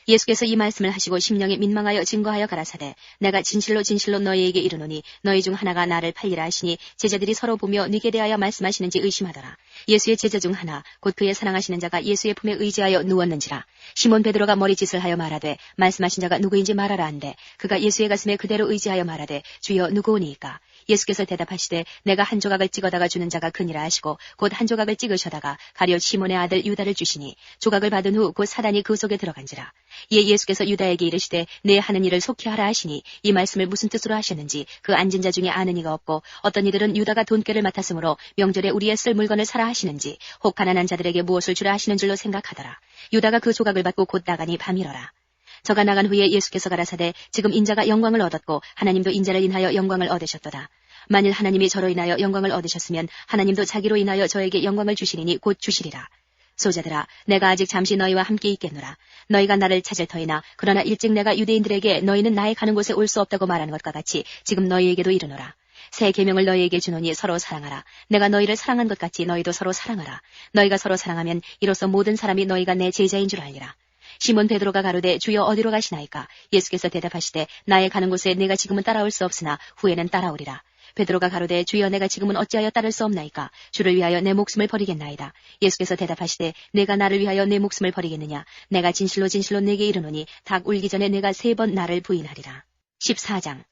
예수께서 이 말씀을 하시고 심령에 민망하여 증거하여 가라사대 내가 진실로 진실로 너희에게 이르노니 너희 중 하나가 나를 팔리라 하시니 제자들이 서로 보며 네게 대하여 말씀하시는지 의심하더라. 예수의 제자 중 하나 곧 그의 사랑하시는 자가 예수의 품에 의지하여 누웠는지라. 시몬 베드로가 머리짓을 하여 말하되 말씀하신 자가 누구인지 말하라 한데 그가 예수의 가슴에 그대로 의지하여 말하되 주여 누구오니이까. 예수께서 대답하시되 내가 한 조각을 찍어다가 주는 자가 그니라 하시고 곧 한 조각을 찍으셔다가 가룟 시몬의 아들 유다를 주시니 조각을 받은 후 곧 사단이 그 속에 들어간지라. 이에 예수께서 유다에게 이르시되 내 하는 일을 속히 하라 하시니 이 말씀을 무슨 뜻으로 하셨는지 그 앉은 자 중에 아는 이가 없고 어떤 이들은 유다가 돈꾀를 맡았으므로 명절에 우리의 쓸 물건을 사라 하시는지 혹 가난한 자들에게 무엇을 주라 하시는 줄로 생각하더라. 유다가 그 조각을 받고 곧 나가니 밤이러라. 저가 나간 후에 예수께서 가라사대 지금 인자가 영광을 얻었고 하나님도 인자를 인하여 영광을 얻으셨도다. 만일 하나님이 저로 인하여 영광을 얻으셨으면 하나님도 자기로 인하여 저에게 영광을 주시리니 곧 주시리라. 소자들아 내가 아직 잠시 너희와 함께 있겠노라. 너희가 나를 찾을 터이나 그러나 일찍 내가 유대인들에게 너희는 나의 가는 곳에 올 수 없다고 말하는 것과 같이 지금 너희에게도 이르노라. 새 계명을 너희에게 주노니 서로 사랑하라. 내가 너희를 사랑한 것 같이 너희도 서로 사랑하라. 너희가 서로 사랑하면 이로써 모든 사람이 너희가 내 제자인 줄 알리라. 시몬 베드로가 가로되 주여 어디로 가시나이까. 예수께서 대답하시되 나의 가는 곳에 내가 지금은 따라올 수 없으나 후에는 따라오리라. 베드로가 가로되 주여 내가 지금은 어찌하여 따를 수 없나이까. 주를 위하여 내 목숨을 버리겠나이다. 예수께서 대답하시되 내가 나를 위하여 내 목숨을 버리겠느냐. 내가 진실로 진실로 내게 이르노니 닭 울기 전에 내가 3번 나를 부인하리라. 14장.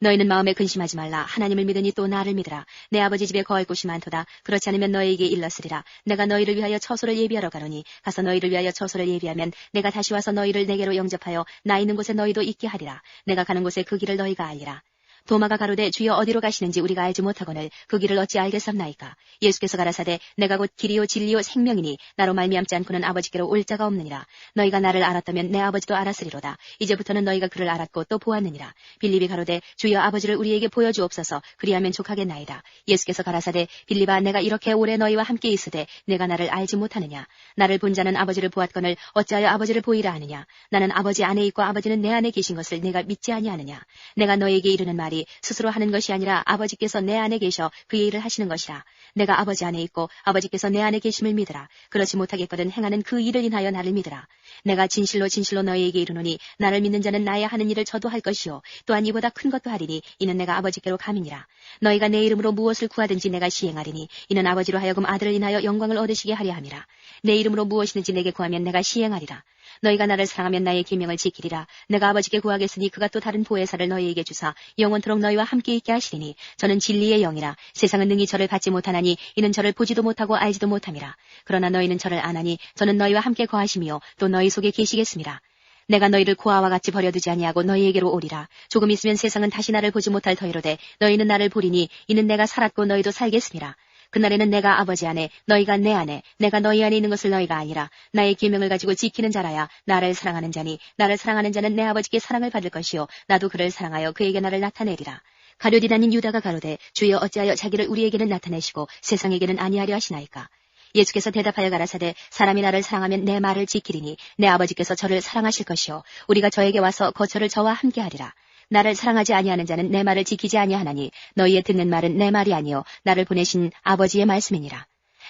너희는 마음에 근심하지 말라. 하나님을 믿으니 또 나를 믿으라. 내 아버지 집에 거할 곳이 많도다. 그렇지 않으면 너희에게 일렀으리라. 내가 너희를 위하여 처소를 예비하러 가노니 가서 너희를 위하여 처소를 예비하면 내가 다시 와서 너희를 내게로 영접하여 나 있는 곳에 너희도 있게 하리라. 내가 가는 곳에 그 길을 너희가 알리라. 도마가 가로되 주여 어디로 가시는지 우리가 알지 못하거늘 그 길을 어찌 알겠습나이까. 예수께서 가라사대 내가 곧 길이요 진리요 생명이니 나로 말미암지 않고는 아버지께로 올 자가 없느니라. 너희가 나를 알았다면 내 아버지도 알았으리로다. 이제부터는 너희가 그를 알았고 또 보았느니라. 빌립이 가로되 주여 아버지를 우리에게 보여주옵소서. 그리하면 족하겠나이다. 예수께서 가라사대 빌립아 내가 이렇게 오래 너희와 함께 있으되 내가 나를 알지 못하느냐. 나를 본 자는 아버지를 보았거늘 어찌하여 아버지를 보이라 하느냐. 나는 아버지 안에 있고 아버지는 내 안에 계신 것을 내가 믿지 아니하느냐. 내가 너희에게 이르는 말이 스스로 하는 것이 아니라 아버지께서 내 안에 계셔 그의 일을 하시는 것이라. 내가 아버지 안에 있고 아버지께서 내 안에 계심을 믿으라. 그렇지 못하겠거든 행하는 그 일을 인하여 나를 믿으라. 내가 진실로 진실로 너희에게 이르노니 나를 믿는 자는 나의 하는 일을 저도 할 것이요 또한 이보다 큰 것도 하리니 이는 내가 아버지께로 감이니라. 너희가 내 이름으로 무엇을 구하든지 내가 시행하리니 이는 아버지로 하여금 아들을 인하여 영광을 얻으시게 하려 함이라. 내 이름으로 무엇이든지 내게 구하면 내가 시행하리라. 너희가 나를 사랑하면 나의 계명을 지키리라. 내가 아버지께 구하겠으니 그가 또 다른 보혜사를 너희에게 주사 영원토록 너희와 함께 있게 하시리니 저는 진리의 영이라. 세상은 능히 저를 받지 못하나니 이는 저를 보지도 못하고 알지도 못함이라. 그러나 너희는 저를 아나니 저는 너희와 함께 거하시며 또 너희 속에 계시겠습니다. 내가 너희를 고아와 같이 버려두지 아니하고 너희에게로 오리라. 조금 있으면 세상은 다시 나를 보지 못할 터이로되 너희는 나를 보리니 이는 내가 살았고 너희도 살겠습니다. 그날에는 내가 아버지 안에 너희가 내 안에 내가 너희 안에 있는 것을 너희가 아니라 나의 계명을 가지고 지키는 자라야 나를 사랑하는 자니 나를 사랑하는 자는 내 아버지께 사랑을 받을 것이요 나도 그를 사랑하여 그에게 나를 나타내리라. 가룟 다닌 유다가 가로되 주여 어찌하여 자기를 우리에게는 나타내시고 세상에게는 아니하려 하시나이까. 예수께서 대답하여 가라사대 사람이 나를 사랑하면 내 말을 지키리니 내 아버지께서 저를 사랑하실 것이요 우리가 저에게 와서 거처를 저와 함께 하리라. 나를 사랑하지 아니하는 자는 내 말을 지키지 아니하나니 너희의 듣는 말은 내 말이 아니요 나를 보내신 아버지의 말씀이니라.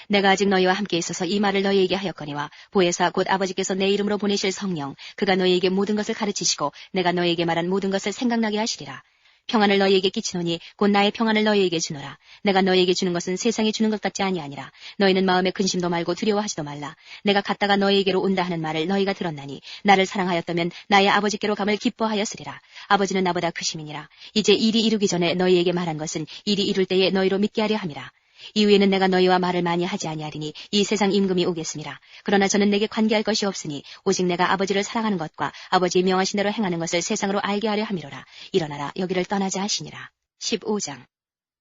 내가 아직 너희와 함께 있어서 이 말을 너희에게 하였거니와 보혜사 곧 아버지께서 내 이름으로 보내실 성령 그가 너희에게 모든 것을 가르치시고 내가 너희에게 말한 모든 것을 생각나게 하시리라. 평안을 너희에게 끼치노니 곧 나의 평안을 너희에게 주노라. 내가 너희에게 주는 것은 세상이 주는 것 같지 아니하니라. 너희는 마음에 근심도 말고 두려워하지도 말라. 내가 갔다가 너희에게로 온다 하는 말을 너희가 들었나니 나를 사랑하였다면 나의 아버지께로 감을 기뻐하였으리라. 아버지는 나보다 크심이니라. 이제 일이 이루기 전에 너희에게 말한 것은 일이 이룰 때에 너희로 믿게 하려 함이라. 이후에는 내가 너희와 말을 많이 하지 아니하리니 이 세상 임금이 오겠습니다. 그러나 저는 내게 관계할 것이 없으니 오직 내가 아버지를 사랑하는 것과 아버지의 명하신 대로 행하는 것을 세상으로 알게 하려 함이로라. 일어나라 여기를 떠나자 하시니라. 15장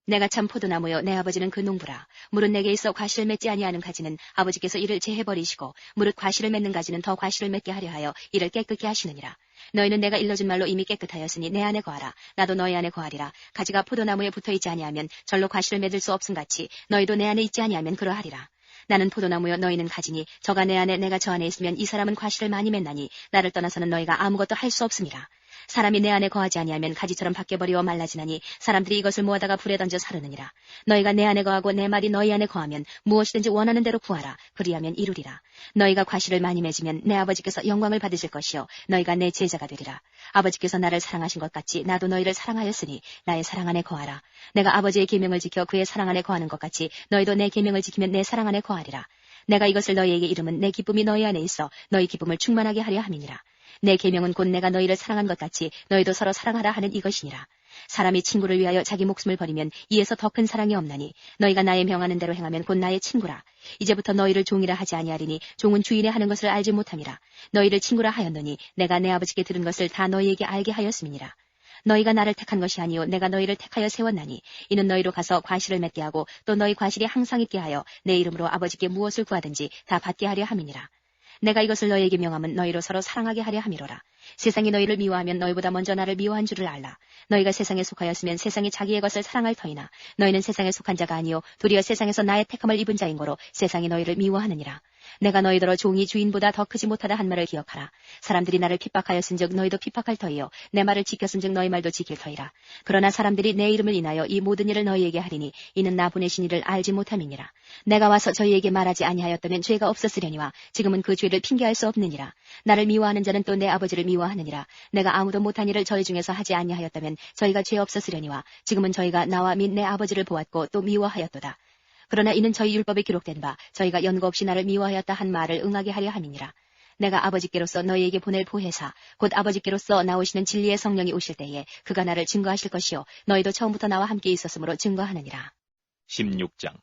내가 참 포도나무요 내 아버지는 그 농부라. 무릇 내게 있어 과실을 맺지 아니하는 가지는 아버지께서 이를 제해버리시고 무릇 과실을 맺는 가지는 더 과실을 맺게 하려 하여 이를 깨끗게 하시느니라. 너희는 내가 일러준 말로 이미 깨끗하였으니 내 안에 거하라. 나도 너희 안에 거하리라. 가지가 포도나무에 붙어있지 아니하면 절로 과실을 맺을 수 없음같이 너희도 내 안에 있지 아니하면 그러하리라. 나는 포도나무요 너희는 가지니 저가 내 안에 내가 저 안에 있으면 이 사람은 과실을 많이 맺나니 나를 떠나서는 너희가 아무것도 할 수 없음이라. 사람이 내 안에 거하지 아니하면 가지처럼 밖에 버리어 말라지나니 사람들이 이것을 모아다가 불에 던져 사르느니라. 너희가 내 안에 거하고 내 말이 너희 안에 거하면 무엇이든지 원하는 대로 구하라. 그리하면 이루리라. 너희가 과실을 많이 맺으면 내 아버지께서 영광을 받으실 것이요 너희가 내 제자가 되리라. 아버지께서 나를 사랑하신 것 같이 나도 너희를 사랑하였으니 나의 사랑 안에 거하라. 내가 아버지의 계명을 지켜 그의 사랑 안에 거하는 것 같이 너희도 내 계명을 지키면 내 사랑 안에 거하리라. 내가 이것을 너희에게 이름은 내 기쁨이 너희 안에 있어 너희 기쁨을 충만하게 하려 함이니라. 내 계명은 곧 내가 너희를 사랑한 것 같이 너희도 서로 사랑하라 하는 이것이니라. 사람이 친구를 위하여 자기 목숨을 버리면 이에서 더 큰 사랑이 없나니 너희가 나의 명하는 대로 행하면 곧 나의 친구라. 이제부터 너희를 종이라 하지 아니하리니 종은 주인의 하는 것을 알지 못함이라. 너희를 친구라 하였노니 내가 내 아버지께 들은 것을 다 너희에게 알게 하였음이니라. 너희가 나를 택한 것이 아니요 내가 너희를 택하여 세웠나니 이는 너희로 가서 과실을 맺게 하고 또 너희 과실이 항상 있게 하여 내 이름으로 아버지께 무엇을 구하든지 다 받게 하려 함이니라. 내가 이것을 너희에게 명함은 너희로 서로 사랑하게 하려 함이로라. 세상이 너희를 미워하면 너희보다 먼저 나를 미워한 줄을 알라. 너희가 세상에 속하였으면 세상이 자기의 것을 사랑할 터이나 너희는 세상에 속한 자가 아니요 도리어 세상에서 나의 택함을 입은 자인 거로 세상이 너희를 미워하느니라. 내가 너희더러 종이 주인보다 더 크지 못하다 한 말을 기억하라. 사람들이 나를 핍박하였은즉 너희도 핍박할 터이요 내 말을 지켰은즉 너희 말도 지킬 터이라. 그러나 사람들이 내 이름을 인하여 이 모든 일을 너희에게 하리니 이는 나 보내신 이를 알지 못함이니라. 내가 와서 저희에게 말하지 아니하였다면 죄가 없었으려니와 지금은 그 죄를 핑계할 수 없느니라. 나를 미워하는 자는 또 내 아버지를 미워하느니라. 내가 아무도 못한 일을 저희 중에서 하지 아니하였다면 저희가 죄 없었으려니와 지금은 저희가 나와 및 내 아버지를 보았고 또 미워하였도다. 그러나 이는 저희 율법에 기록된 바 저희가 연고 없이 나를 미워하였다 한 말을 응하게 하려 함이니라. 내가 아버지께로서 너희에게 보낼 보혜사 곧 아버지께로서 나오시는 진리의 성령이 오실 때에 그가 나를 증거하실 것이요 너희도 처음부터 나와 함께 있었으므로 증거하느니라. 16장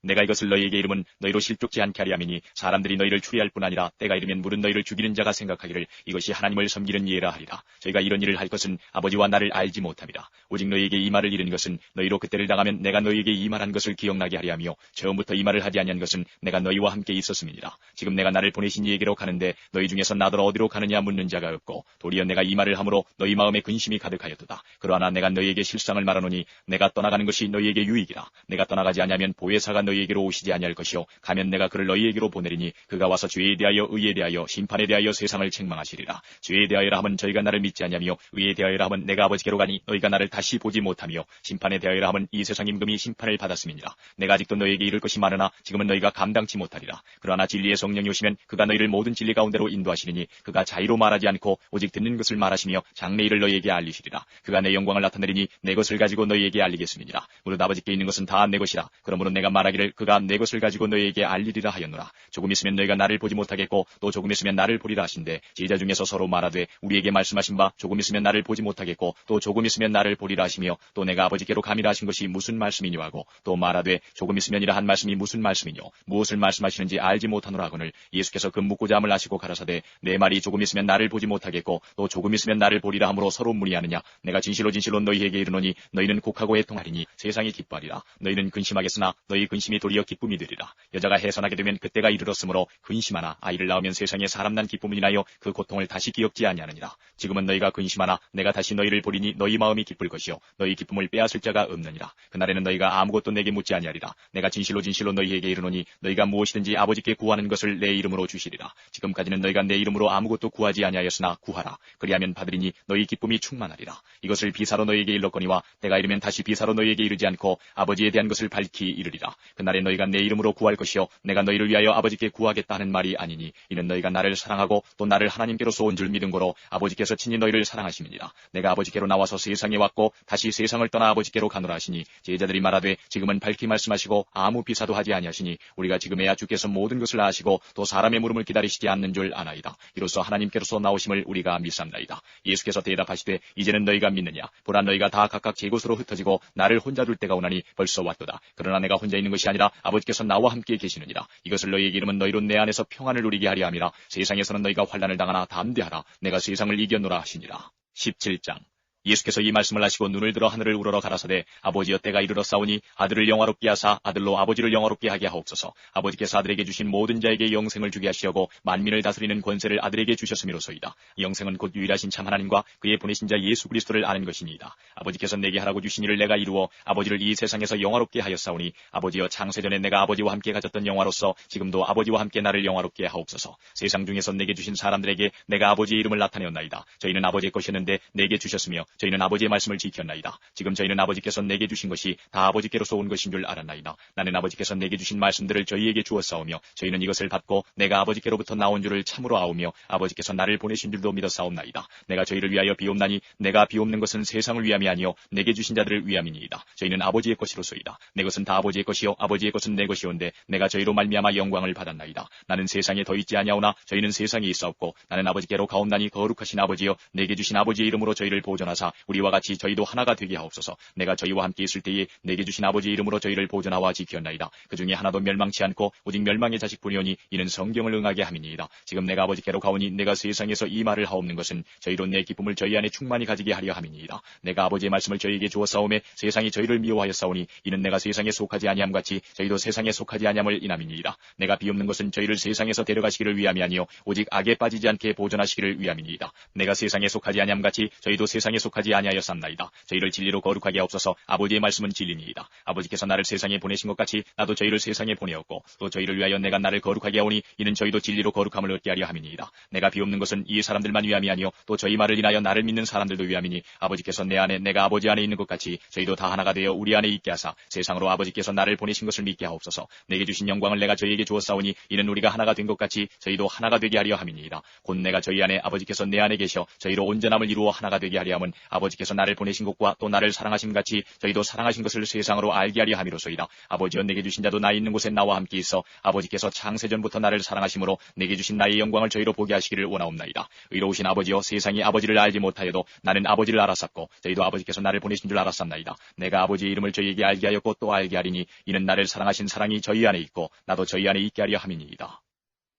내가 이것을 너희에게 이름은 너희로 실족지 않게 하려 함이니 사람들이 너희를 추리할 뿐 아니라 때가 이르면 물은 너희를 죽이는 자가 생각하기를 이것이 하나님을 섬기는 예라 하리라. 저희가 이런 일을 할 것은 아버지와 나를 알지 못함이라. 오직 너희에게 이 말을 이른 것은 너희로 그때를 당하면 내가 너희에게 이 말한 것을 기억나게 하려 하며 처음부터 이 말을 하지 아니한 것은 내가 너희와 함께 있었음이니라. 지금 내가 나를 보내신 이에게로 가는데 너희 중에서 나더러 어디로 가느냐 묻는 자가 없고 도리어 내가 이 말을 함으로 너희 마음에 근심이 가득하였도다. 그러나 내가 너희에게 실상을 말하노니 내가 떠나가는 것이 너희에게 유익이라. 내가 떠나가지 아니하면 보혜사가 너희에게로 오시지 아니할 것이요 가면 내가 그를 너희에게로 보내리니 그가 와서 죄에 대하여 의에 대하여 심판에 대하여 세상을 책망하시리라. 죄에 대하여라 하면 저희가 나를 믿지 아니하며 의에 대하여라 하면 내가 아버지께로 가니 너희가 나를 다시 보지 못하며 심판에 대하여라 하면 이 세상 임금이 심판을 받았음이니라. 내가 아직도 너희에게 이를 것이 많으나 지금은 너희가 감당치 못하리라. 그러나 진리의 성령이 오시면 그가 너희를 모든 진리 가운데로 인도하시리니 그가 자의로 말하지 않고 오직 듣는 것을 말하시며 장래 일을 너희에게 알리시리라. 그가 내 영광을 나타내리니 내 것을 가지고 너희에게 알리겠음이니라. 무릇 아버지께 있는 것은 다 내 것이라. 그러므로 내가 말하기를 그가 내 것을 가지고 너희에게 알리리라 하였노라. 조금 있으면 너희가 나를 보지 못하겠고 또 조금 있으면 나를 보리라 하신대 제자 중에서 서로 말하되 우리에게 말씀하신 바 조금 있으면 나를 보지 못하겠고 또 조금 있으면 나를 보리라 하시며 또 내가 아버지께로 감이라 하신 것이 무슨 말씀이뇨 하고 또 말하되 조금 있으면이라 한 말씀이 무슨 말씀이뇨 무엇을 말씀하시는지 알지 못하노라 하거늘 예수께서 그 묻고자 함을 아시고 가라사대 내 말이 조금 있으면 나를 보지 못하겠고 또 조금 있으면 나를 보리라 함으로 서로 무리하느냐 내가 진실로 진실로 너희에게 이르노니 너희는 곡하고 애통하리니 세상이 기뻐하리라. 너희는 근심하겠으나 너희 근심이 도리어 기쁨이 되리라. 여자가 해산하게 되면 그때가 이르렀으므로 근심하나 아이를 낳으면 세상에 사람 난 기쁨을 인하여 그 고통을 다시 기억지 아니하느니라. 지금은 너희가 근심하나 내가 다시 너희를 보리니 너희 마음이 기쁠 것이요 너희 기쁨을 빼앗을 자가 없느니라. 그날에는 너희가 아무것도 내게 묻지 아니하리라. 내가 진실로 진실로 너희에게 이르노니 너희가 무엇이든지 아버지께 구하는 것을 내 이름으로 주시리라. 지금까지는 너희가 내 이름으로 아무것도 구하지 아니하였으나 구하라. 그리하면 받으리니 너희 기쁨이 충만하리라. 이것을 비사로 너희에게 일렀거니와 때가 이르면 다시 비사로 너희에게 이르지 않고 아버지에 대한 것을 밝히 이르리라. 그날에 너희가 내 이름으로 구할 것이요 내가 너희를 위하여 아버지께 구하겠다 하는 말이 아니니 이는 너희가 나를 사랑하고 또 나를 하나님께로서 온 줄 믿은 거로 아버지께서 친히 너희를 사랑하심이니라. 내가 아버지께로 나와서 세상에 왔고 다시 세상을 떠나 아버지께로 가노라 하시니 제자들이 말하되 지금은 밝히 말씀하시고 아무 비사도 하지 아니하시니 우리가 지금에야 주께서 모든 것을 아시고 또 사람의 물음을 기다리시지 않는 줄 아나이다. 이로써 하나님께로서 나오심을 우리가 믿삼나이다. 예수께서 대답하시되 이제는 너희가 믿느냐 보라 너희가 다 각각 제 곳으로 흩어지고 나를 혼자 둘 때가 오나니 벌써 왔도다. 그러나 내가 혼자 있는 것이 아니라 아버지께서 나와 함께 계시느니라. 이것을 너희에게 이르면 너희로 내 안에서 평안을 누리게 하려 함이라. 세상에서는 너희가 환난을 당하나 담대하라. 내가 세상을 이겨노라 하시니라. 17장 예수께서 이 말씀을 하시고 눈을 들어 하늘을 우러러 가라사대 아버지여 때가 이르렀사오니 아들을 영화롭게 하사 아들로 아버지를 영화롭게 하게 하옵소서. 아버지께서 아들에게 주신 모든 자에게 영생을 주게 하시려고 만민을 다스리는 권세를 아들에게 주셨음이로소이다. 영생은 곧 유일하신 참 하나님과 그의 보내신 자 예수 그리스도를 아는 것이니이다. 아버지께서 내게 하라고 주신 일을 내가 이루어 아버지를 이 세상에서 영화롭게 하였사오니 아버지여 창세전에 내가 아버지와 함께 가졌던 영화로서 지금도 아버지와 함께 나를 영화롭게 하옵소서. 세상 중에서 내게 주신 사람들에게 내가 아버지의 이름을 나타내었나이다. 저희는 아버지의 것이었는데 내게 주셨으며 저희는 아버지의 말씀을 지켰나이다. 지금 저희는 아버지께서 내게 주신 것이 다 아버지께로서 온 것인 줄 알았나이다. 나는 아버지께서 내게 주신 말씀들을 저희에게 주었사오며 저희는 이것을 받고 내가 아버지께로부터 나온 줄을 참으로 아오며 아버지께서 나를 보내신 줄도 믿었사옵나이다. 내가 저희를 위하여 비옵나니 내가 비옵는 것은 세상을 위함이 아니요 내게 주신 자들을 위함이니이다. 저희는 아버지의 것이로소이다. 내 것은 다 아버지의 것이요 아버지의 것은 내 것이온데 내가 저희로 말미암아 영광을 받았나이다. 나는 세상에 더 있지 아니하오나 저희는 세상에 있사옵고 나는 아버지께로 가옵나니 거룩하신 아버지여 내게 주신 아버지의 이름으로 저희를 보존하사 우리와 같이 저희도 하나가 되게 하옵소서. 내가 저희와 함께 있을 때에 내게 주신 아버지의 이름으로 저희를 보존하와 지켰나이다. 그 중에 하나도 멸망치 않고 오직 멸망의 자식뿐이오니 이는 성경을 응하게 함이니이다. 지금 내가 아버지께로 가오니 내가 세상에서 이 말을 하옵는 것은 저희로 내 기쁨을 저희 안에 충만히 가지게 하려 함이니이다. 내가 아버지의 말씀을 저희에게 주었사오매 세상이 저희를 미워하였사오니 이는 내가 세상에 속하지 아니함 같이 저희도 세상에 속하지 아니함을 인함이니이다. 내가 비옵는 것은 저희를 세상에서 데려가시기를 위함이 아니요 오직 악에 빠지지 않게 보존하시기를 위함이니이다. 내가 세상에 속하지 아니함 같이 저희도 세상에 속하지 아니하였삼나이다. 저희를 진리로 거룩하게 하옵소서. 아버지의 말씀은 진리니이다. 아버지께서 나를 세상에 보내신 것 같이 나도 저희를 세상에 보내었고 또 저희를 위하여 내가 나를 거룩하게 하오니 이는 저희도 진리로 거룩함을 얻게 하려 함이니이다. 내가 비옵는 것은 이 사람들만 위함이 아니요 또 저희 말을 인하여 나를 믿는 사람들도 위함이니 아버지께서 내 안에 내가 아버지 안에 있는 것 같이 저희도 다 하나가 되어 우리 안에 있게 하사 세상으로 아버지께서 나를 보내신 것을 믿게 하옵소서. 내게 주신 영광을 내가 저희에게 주었사오니 이는 우리가 하나가 된 것 같이 저희도 하나가 되게 하려 함이니이다. 곧 내가 저희 안에 아버지께서 내 안에 계셔 저희로 온전함을 이루어 하나가 되게 하려 함은 아버지께서 나를 보내신 것과 또 나를 사랑하심 같이 저희도 사랑하신 것을 세상으로 알게 하려 함이로소이다. 아버지여 내게 주신 자도 나 있는 곳에 나와 함께 있어 아버지께서 창세전부터 나를 사랑하심으로 내게 주신 나의 영광을 저희로 보게 하시기를 원하옵나이다. 의로우신 아버지여 세상이 아버지를 알지 못하여도 나는 아버지를 알았었고 저희도 아버지께서 나를 보내신 줄 알았sab나이다. 내가 아버지의 이름을 저희에게 알게 하였고 또 알게 하리니 이는 나를 사랑하신 사랑이 저희 안에 있고 나도 저희 안에 있게 하려 함이니이다.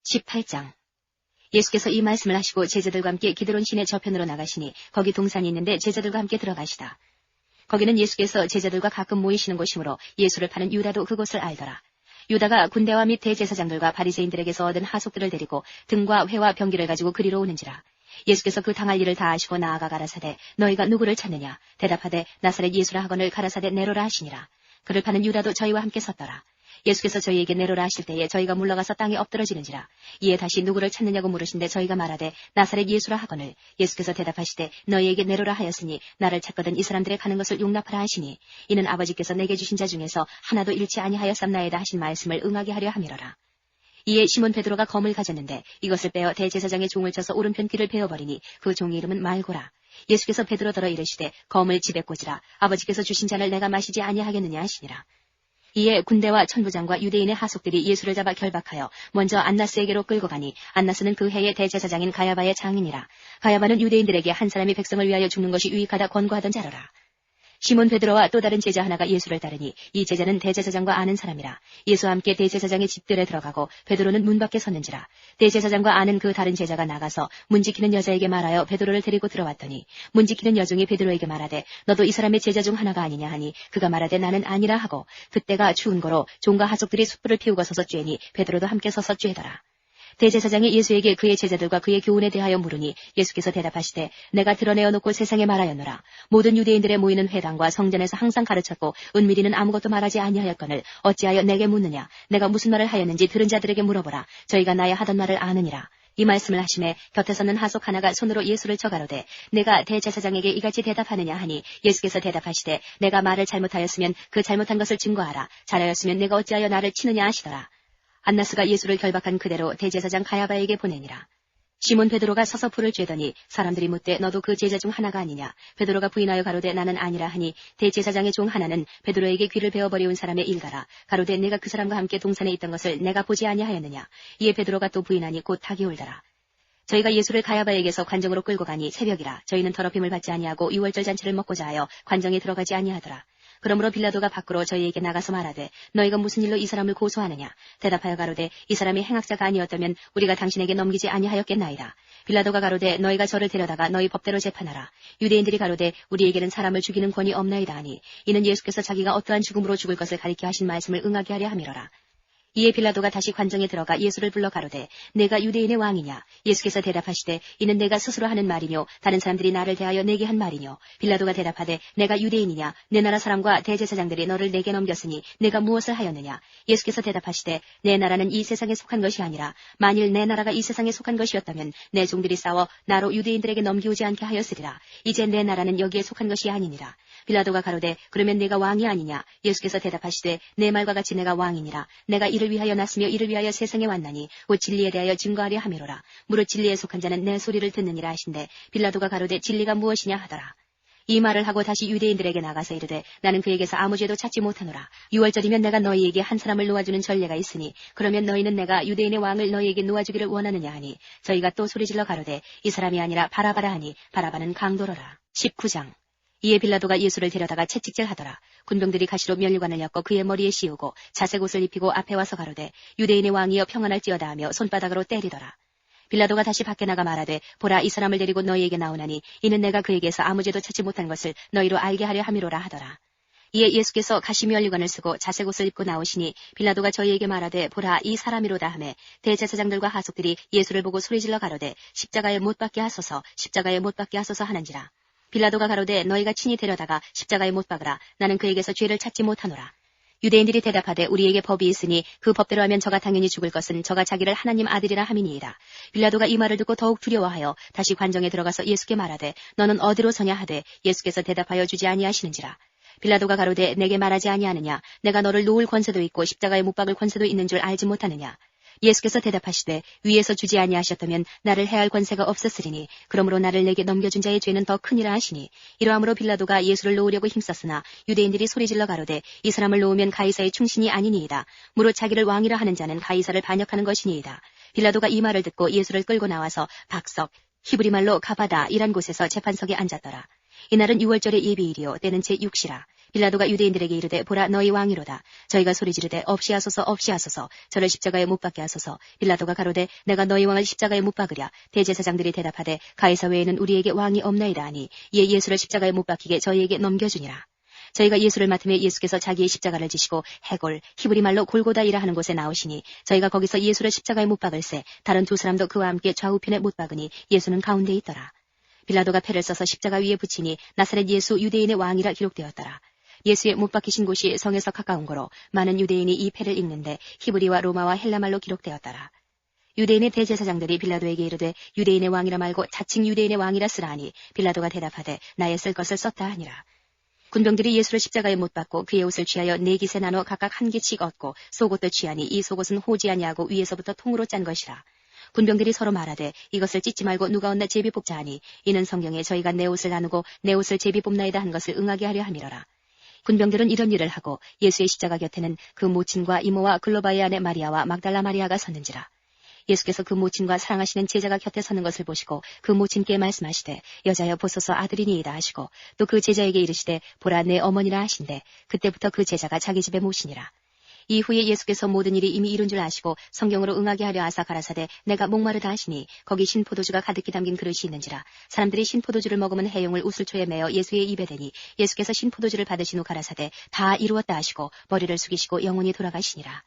18장 예수께서 이 말씀을 하시고 제자들과 함께 기드론 시내 저편으로 나가시니 거기 동산이 있는데 제자들과 함께 들어가시다. 거기는 예수께서 제자들과 가끔 모이시는 곳이므로 예수를 파는 유다도 그곳을 알더라. 유다가 군대와 및 대제사장들과 바리새인들에게서 얻은 하속들을 데리고 등과 회와 병기를 가지고 그리로 오는지라. 예수께서 그 당할 일을 다 아시고 나아가 가라사대 너희가 누구를 찾느냐 대답하되 나사렛 예수라 하거늘 가라사대 내로라 하시니라. 그를 파는 유다도 저희와 함께 섰더라. 예수께서 저희에게 내로라 하실 때에 저희가 물러가서 땅에 엎드러지는지라. 이에 다시 누구를 찾느냐고 물으신데 저희가 말하되 나사렛 예수라 하거늘 예수께서 대답하시되 너희에게 내로라 하였으니 나를 찾거든 이 사람들의 가는 것을 용납하라 하시니 이는 아버지께서 내게 주신 자 중에서 하나도 잃지 아니하였삼나이다 하신 말씀을 응하게 하려 함이로라. 이에 시몬 베드로가 검을 가졌는데 이것을 빼어 대제사장의 종을 쳐서 오른편 귀를 베어버리니 그 종의 이름은 말고라. 예수께서 베드로더러 이르시되 검을 집에 꽂으라. 아버지께서 주신 잔을 내가 마시지 아니하겠느냐 하시니라. 이에 군대와 천부장과 유대인의 하속들이 예수를 잡아 결박하여 먼저 안나스에게로 끌고 가니 안나스는 그 해의 대제사장인 가야바의 장인이라. 가야바는 유대인들에게 한 사람이 백성을 위하여 죽는 것이 유익하다 권고하던 자로라. 시몬 베드로와 또 다른 제자 하나가 예수를 따르니 이 제자는 대제사장과 아는 사람이라. 예수와 함께 대제사장의 집들에 들어가고 베드로는 문 밖에 섰는지라. 대제사장과 아는 그 다른 제자가 나가서 문 지키는 여자에게 말하여 베드로를 데리고 들어왔더니 문 지키는 여종이 베드로에게 말하되 너도 이 사람의 제자 중 하나가 아니냐 하니 그가 말하되 나는 아니라 하고 그때가 추운 거로 종과 하속들이 숯불을 피우고 서서 쬐니 베드로도 함께 서서 쬐더라. 대제사장이 예수에게 그의 제자들과 그의 교훈에 대하여 물으니 예수께서 대답하시되 내가 드러내어 놓고 세상에 말하였노라. 모든 유대인들의 모이는 회당과 성전에서 항상 가르쳤고 은밀히는 아무것도 말하지 아니하였거늘 어찌하여 내게 묻느냐. 내가 무슨 말을 하였는지 들은 자들에게 물어보라. 저희가 나의 하던 말을 아느니라. 이 말씀을 하심에 곁에 서는 하속 하나가 손으로 예수를 쳐 가로되 내가 대제사장에게 이같이 대답하느냐 하니 예수께서 대답하시되 내가 말을 잘못하였으면 그 잘못한 것을 증거하라. 잘하였으면 내가 어찌하여 나를 치느냐 하시더라. 안나스가 예수를 결박한 그대로 대제사장 가야바에게 보내니라. 시몬 베드로가 서서 불을 쬐더니 사람들이 묻되 너도 그 제자 중 하나가 아니냐. 베드로가 부인하여 가로되 나는 아니라 하니 대제사장의 종 하나는 베드로에게 귀를 베어버려온 사람의 일가라. 가로되 내가 그 사람과 함께 동산에 있던 것을 내가 보지 아니하였느냐. 이에 베드로가 또 부인하니 곧 닭이 울더라. 저희가 예수를 가야바에게서 관정으로 끌고 가니 새벽이라. 저희는 더럽힘을 받지 아니하고 유월절 잔치를 먹고자 하여 관정에 들어가지 아니하더라. 그러므로 빌라도가 밖으로 저희에게 나가서 말하되 너희가 무슨 일로 이 사람을 고소하느냐. 대답하여 가로되 이 사람이 행악자가 아니었다면 우리가 당신에게 넘기지 아니하였겠나이다. 빌라도가 가로되 너희가 저를 데려다가 너희 법대로 재판하라. 유대인들이 가로되 우리에게는 사람을 죽이는 권이 없나이다 하니 이는 예수께서 자기가 어떠한 죽음으로 죽을 것을 가리켜 하신 말씀을 응하게 하려 함이로라. 이에 빌라도가 다시 관정에 들어가 예수를 불러 가로되 내가 유대인의 왕이냐. 예수께서 대답하시되 이는 내가 스스로 하는 말이뇨 다른 사람들이 나를 대하여 내게 한 말이뇨. 빌라도가 대답하되 내가 유대인이냐. 내 나라 사람과 대제사장들이 너를 내게 넘겼으니 내가 무엇을 하였느냐. 예수께서 대답하시되 내 나라는 이 세상에 속한 것이 아니라 만일 내 나라가 이 세상에 속한 것이었다면 내 종들이 싸워 나로 유대인들에게 넘기오지 않게 하였으리라. 이제 내 나라는 여기에 속한 것이 아니니라. 빌라도가 가로되 그러면 내가 왕이 아니냐. 예수께서 대답하시되 내 말과 같이 내가 왕이니라. 내가 이를 위하여 났으며 이를 위하여 세상에 왔나니 곧 진리에 대하여 증거하려 함이로라. 무릇 진리에 속한 자는 내 소리를 듣느니라 하신대 빌라도가 가로되 진리가 무엇이냐 하더라. 이 말을 하고 다시 유대인들에게 나가서 이르되 나는 그에게서 아무 죄도 찾지 못하노라. 유월절이면 내가 너희에게 한 사람을 놓아주는 전례가 있으니 그러면 너희는 내가 유대인의 왕을 너희에게 놓아주기를 원하느냐 하니 저희가 또 소리질러 가로되 이 사람이 아니라 바라바라 하니 바라바는 강도로라. 19장. 이에 빌라도가 예수를 데려다가 채찍질하더라. 군병들이 가시로 면류관을 엮어 그의 머리에 씌우고 자색 옷을 입히고 앞에 와서 가로되 유대인의 왕이여 평안할지어다 하며 손바닥으로 때리더라. 빌라도가 다시 밖에 나가 말하되 보라 이 사람을 데리고 너희에게 나오나니 이는 내가 그에게서 아무 죄도 찾지 못한 것을 너희로 알게 하려 함이로라 하더라. 이에 예수께서 가시 면류관을 쓰고 자색 옷을 입고 나오시니 빌라도가 저희에게 말하되 보라 이 사람이로다 하매 대제사장들과 하속들이 예수를 보고 소리질러 가로되 십자가에 못 박게 하소서 십자가에 못 박게 하소서 하는지라. 빌라도가 가로되 너희가 친히 데려다가 십자가에 못 박으라. 나는 그에게서 죄를 찾지 못하노라. 유대인들이 대답하되 우리에게 법이 있으니 그 법대로 하면 저가 당연히 죽을 것은 저가 자기를 하나님 아들이라 함이니이다. 빌라도가 이 말을 듣고 더욱 두려워하여 다시 관정에 들어가서 예수께 말하되 너는 어디로 서냐 하되 예수께서 대답하여 주지 아니하시는지라. 빌라도가 가로되 내게 말하지 아니하느냐. 내가 너를 놓을 권세도 있고 십자가에 못 박을 권세도 있는 줄 알지 못하느냐. 예수께서 대답하시되 위에서 주지 아니하셨다면 나를 해할 권세가 없었으리니 그러므로 나를 내게 넘겨준 자의 죄는 더 크니라 하시니 이러함으로 빌라도가 예수를 놓으려고 힘썼으나 유대인들이 소리질러 가로되 이 사람을 놓으면 가이사의 충신이 아니니이다. 무릇 자기를 왕이라 하는 자는 가이사를 반역하는 것이니이다. 빌라도가 이 말을 듣고 예수를 끌고 나와서 박석 히브리 말로 가바다 이란 곳에서 재판석에 앉았더라. 이날은 유월절의 예비일이요 때는 제6시라. 빌라도가 유대인들에게 이르되 보라 너희 왕이로다. 저희가 소리지르되 없이 하소서 없이 하소서 저를 십자가에 못 박게 하소서. 빌라도가 가로되 내가 너희 왕을 십자가에 못 박으랴. 대제사장들이 대답하되 가이사 외에는 우리에게 왕이 없나이다 하니 이에 예수를 십자가에 못 박히게 저희에게 넘겨주니라. 저희가 예수를 맡으며 예수께서 자기의 십자가를 지시고 해골 히브리 말로 골고다이라 하는 곳에 나오시니 저희가 거기서 예수를 십자가에 못 박을새 다른 두 사람도 그와 함께 좌우편에 못 박으니 예수는 가운데 있더라. 빌라도가 패를 써서 십자가 위에 붙이니 나사렛 예수 유대인의 왕이라 기록되었더라. 예수의 못 박히신 곳이 성에서 가까운 거로 많은 유대인이 이 패를 읽는데 히브리와 로마와 헬라말로 기록되었더라. 유대인의 대제사장들이 빌라도에게 이르되 유대인의 왕이라 말고 자칭 유대인의 왕이라 쓰라 하니 빌라도가 대답하되 나의 쓸 것을 썼다 하니라. 군병들이 예수를 십자가에 못 박고 그의 옷을 취하여 네 깃에 나눠 각각 한 깃씩 얻고 속옷도 취하니 이 속옷은 호지 아니하고 위에서부터 통으로 짠 것이라. 군병들이 서로 말하되 이것을 찢지 말고 누가 얻나 제비 뽑자 하니 이는 성경에 저희가 내 옷을 나누고 내 옷을 제비 뽑나이다 한 것을 응하게 하려 함이로라. 군병들은 이런 일을 하고 예수의 십자가 곁에는 그 모친과 이모와 글로바의 아내 마리아와 막달라 마리아가 섰는지라. 예수께서 그 모친과 사랑하시는 제자가 곁에 서는 것을 보시고 그 모친께 말씀하시되 여자여 보소서 아들이니이다 하시고 또 그 제자에게 이르시되 보라 내 어머니라 하신대 그때부터 그 제자가 자기 집에 모시니라. 이후에 예수께서 모든 일이 이미 이룬 줄 아시고 성경으로 응하게 하려 하사 가라사대 내가 목마르다 하시니 거기 신포도주가 가득히 담긴 그릇이 있는지라. 사람들이 신포도주를 먹으면 해용을 우슬초에 매어 예수의 입에 대니 예수께서 신포도주를 받으신 후 가라사대 다 이루었다 하시고 머리를 숙이시고 영원히 돌아가시니라.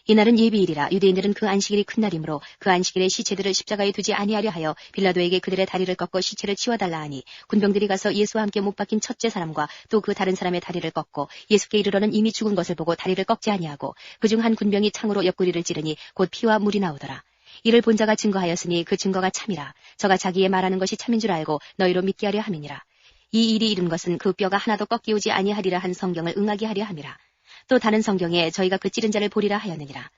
이날은 예비일이라. 유대인들은 그 안식일이 큰 날이므로 그 안식일에 시체들을 십자가에 두지 아니하려 하여 빌라도에게 그들의 다리를 꺾고 시체를 치워달라 하니 군병들이 가서 예수와 함께 못 박힌 첫째 사람과 또 그 다른 사람의 다리를 꺾고 예수께 이르러는 이미 죽은 것을 보고 다리를 꺾지 아니하고 그중 한 군병이 창으로 옆구리를 찌르니 곧 피와 물이 나오더라. 이를 본 자가 증거하였으니 그 증거가 참이라. 저가 자기의 말하는 것이 참인 줄 알고 너희로 믿게 하려 함이니라. 이 일이 이룬 것은 그 뼈가 하나도 꺾이오지 아니하리라 한 성경을 응하게 하려 함이라. 또 다른 성경에 저희가 그 찌른 자를 보리라 하였느니라.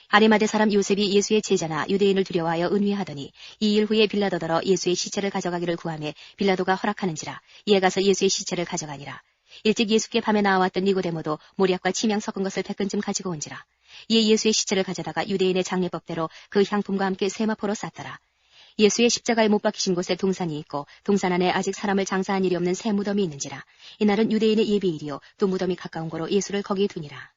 아리마대 사람 요셉이 예수의 제자나 유대인을 두려워하여 은휘하더니 이 일 후에 빌라도더러 예수의 시체를 가져가기를 구하매 빌라도가 허락하는지라. 이에 가서 예수의 시체를 가져가니라. 일찍 예수께 밤에 나와왔던 니고데모도 모략과 침향 섞은 것을 100근쯤 가지고 온지라. 이에 예수의 시체를 가져다가 유대인의 장례법대로 그 향품과 함께 세마포로 쌌더라. 예수의 십자가에 못 박히신 곳에 동산이 있고 동산 안에 아직 사람을 장사한 일이 없는 새 무덤이 있는지라. 이날은 유대인의 예비일이요 또 무덤이 가까운 거로 예수를 거기에 두니라.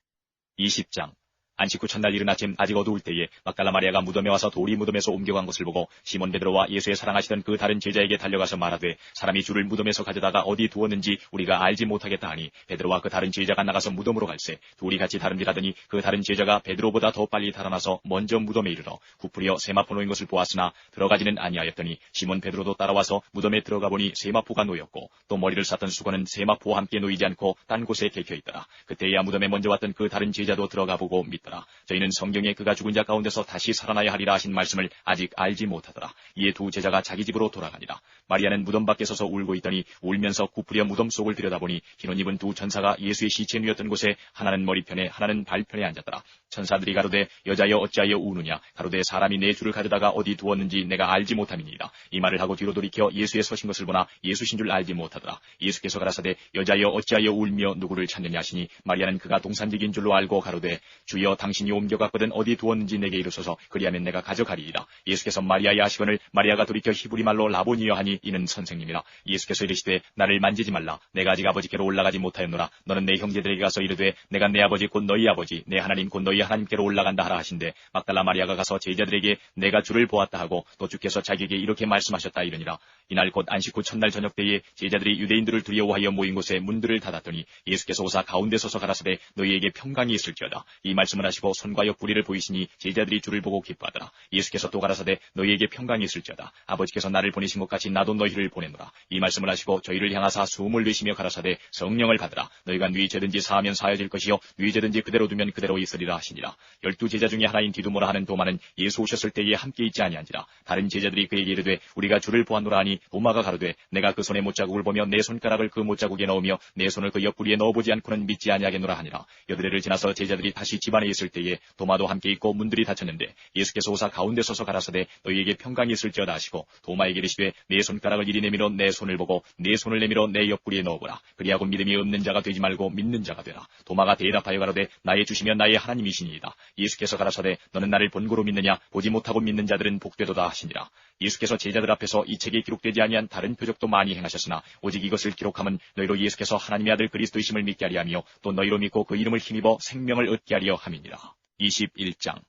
20장 안식 후 첫날 이른 아침 아직 어두울 때에 막달라 마리아가 무덤에 와서 돌이 무덤에서 옮겨간 것을 보고 시몬 베드로와 예수의 사랑하시던 그 다른 제자에게 달려가서 말하되 사람이 주를 무덤에서 가져다가 어디 두었는지 우리가 알지 못하겠다 하니 베드로와 그 다른 제자가 나가서 무덤으로 갈새 둘이 같이 다름질하더니 그 다른 제자가 베드로보다 더 빨리 달아나서 먼저 무덤에 이르러 구부려 세마포 놓인 것을 보았으나 들어가지는 아니하였더니 시몬 베드로도 따라와서 무덤에 들어가 보니 세마포가 놓였고 또 머리를 쌌던 수건은 세마포와 함께 놓이지 않고 딴 곳에 개켜 있더라. 그때야 무덤에 먼저 왔던 그 다른 제자도 들어가 보고 믿더라. 저희는 성경에 그가 죽은 자 가운데서 다시 살아나야 하리라 하신 말씀을 아직 알지 못하더라. 이에 두 제자가 자기 집으로 돌아가니라. 마리아는 무덤 밖에 서서 울고 있더니 울면서 구부려 무덤 속을 들여다보니 흰옷 입은 두 천사가 예수의 시체 누였던 곳에 하나는 머리편에 하나는 발편에 앉았더라. 천사들이 가로되 여자여 어찌하여 우느냐. 가로되 사람이 내 주를 가져다가 어디 두었는지 내가 알지 못함이니이다. 이 말을 하고 뒤로 돌이켜 예수의 서신 것을 보나 예수신 줄 알지 못하더라. 예수께서 가라사대 여자여 어찌하여 울며 누구를 찾느냐 하시니 마리아는 그가 동산직인 줄로 알고 가로되 주여 당신이 옮겨갔거든 어디 두었는지 내게 이르소서 그리하면 내가 가져가리이다. 예수께서 마리아의 하시거늘 마리아가 돌이켜 히브리 말로 라보니여 하니 이는 선생님이라. 예수께서 이르시되 나를 만지지 말라. 내가 아직 아버지께로 올라가지 못하였노라. 너는 내 형제들에게 가서 이르되 내가 내 아버지 곧 너희 아버지 내 하나님 곧 너희 하나님께로 올라간다 하라 하신대. 막달라 마리아가 가서 제자들에게 내가 주를 보았다 하고 또 주께서 자기에게 이렇게 말씀하셨다 이르니라. 이날 곧 안식 후 첫날 저녁 때에 제자들이 유대인들을 두려워하여 모인 곳에 문들을 닫았더니 예수께서 오사 가운데 서서 가라사대 너희에게 평강이 있을지어다. 이 말씀을 하시고 손과 옆구리를 보이시니 제자들이 주를 보고 기뻐하더라. 예수께서 또 가라사대 너희에게 평강이 있을지어다. 아버지께서 나를 보내신 것 같이 나도 너희를 보내노라. 이 말씀을 하시고 저희를 향하사 숨을 내쉬며 가라사대 성령을 받으라. 너희가 네 죄든지 사하면 사해질 것이요 네 죄든지 그대로 두면 그대로 있으리라 하시니라. 12 제자 중에 하나인 디두모라 하는 도마는 예수 오셨을 때에 함께 있지 아니한지라. 다른 제자들이 그에게 이르되 우리가 주를 보았노라 하니 도마가 가로되 내가 그 손의 못자국을 보며 내 손가락을 그 못자국에 넣으며 내 손을 그 옆구리에 넣어보지 않고는 믿지 아니하겠노라 하니라. 여드레를 지나서 제자들이 다시 집안에 있을 때에 도마도 함께 있고 문들이 닫혔는데 예수께서 오사 가운데 서서 가라사대 너희에게 평강이 있을지어다 하시고 도마에게 이르시되 내 손가락을 이리 내밀어 내 손을 보고 내 손을 내밀어 내 옆구리에 넣어보라. 그리하고 믿음이 없는 자가 되지 말고 믿는 자가 되라. 도마가 대답하여 가로되 나의 주시면 나의 하나님이시니이다. 예수께서 가라사대 너는 나를 본고로 믿느냐 보지 못하고 믿는 자들은 복되도다 하시니라. 예수께서 제자들 앞에서 이 책에 기록되지 아니한 다른 표적도 많이 행하셨으나 오직 이것을 기록함은 너희로 예수께서 하나님의 아들 그리스도이심을 믿게 하리 하며 또 너희로 믿고 그 이름을 힘입어 생명을 얻게 하려 함이니라. 21장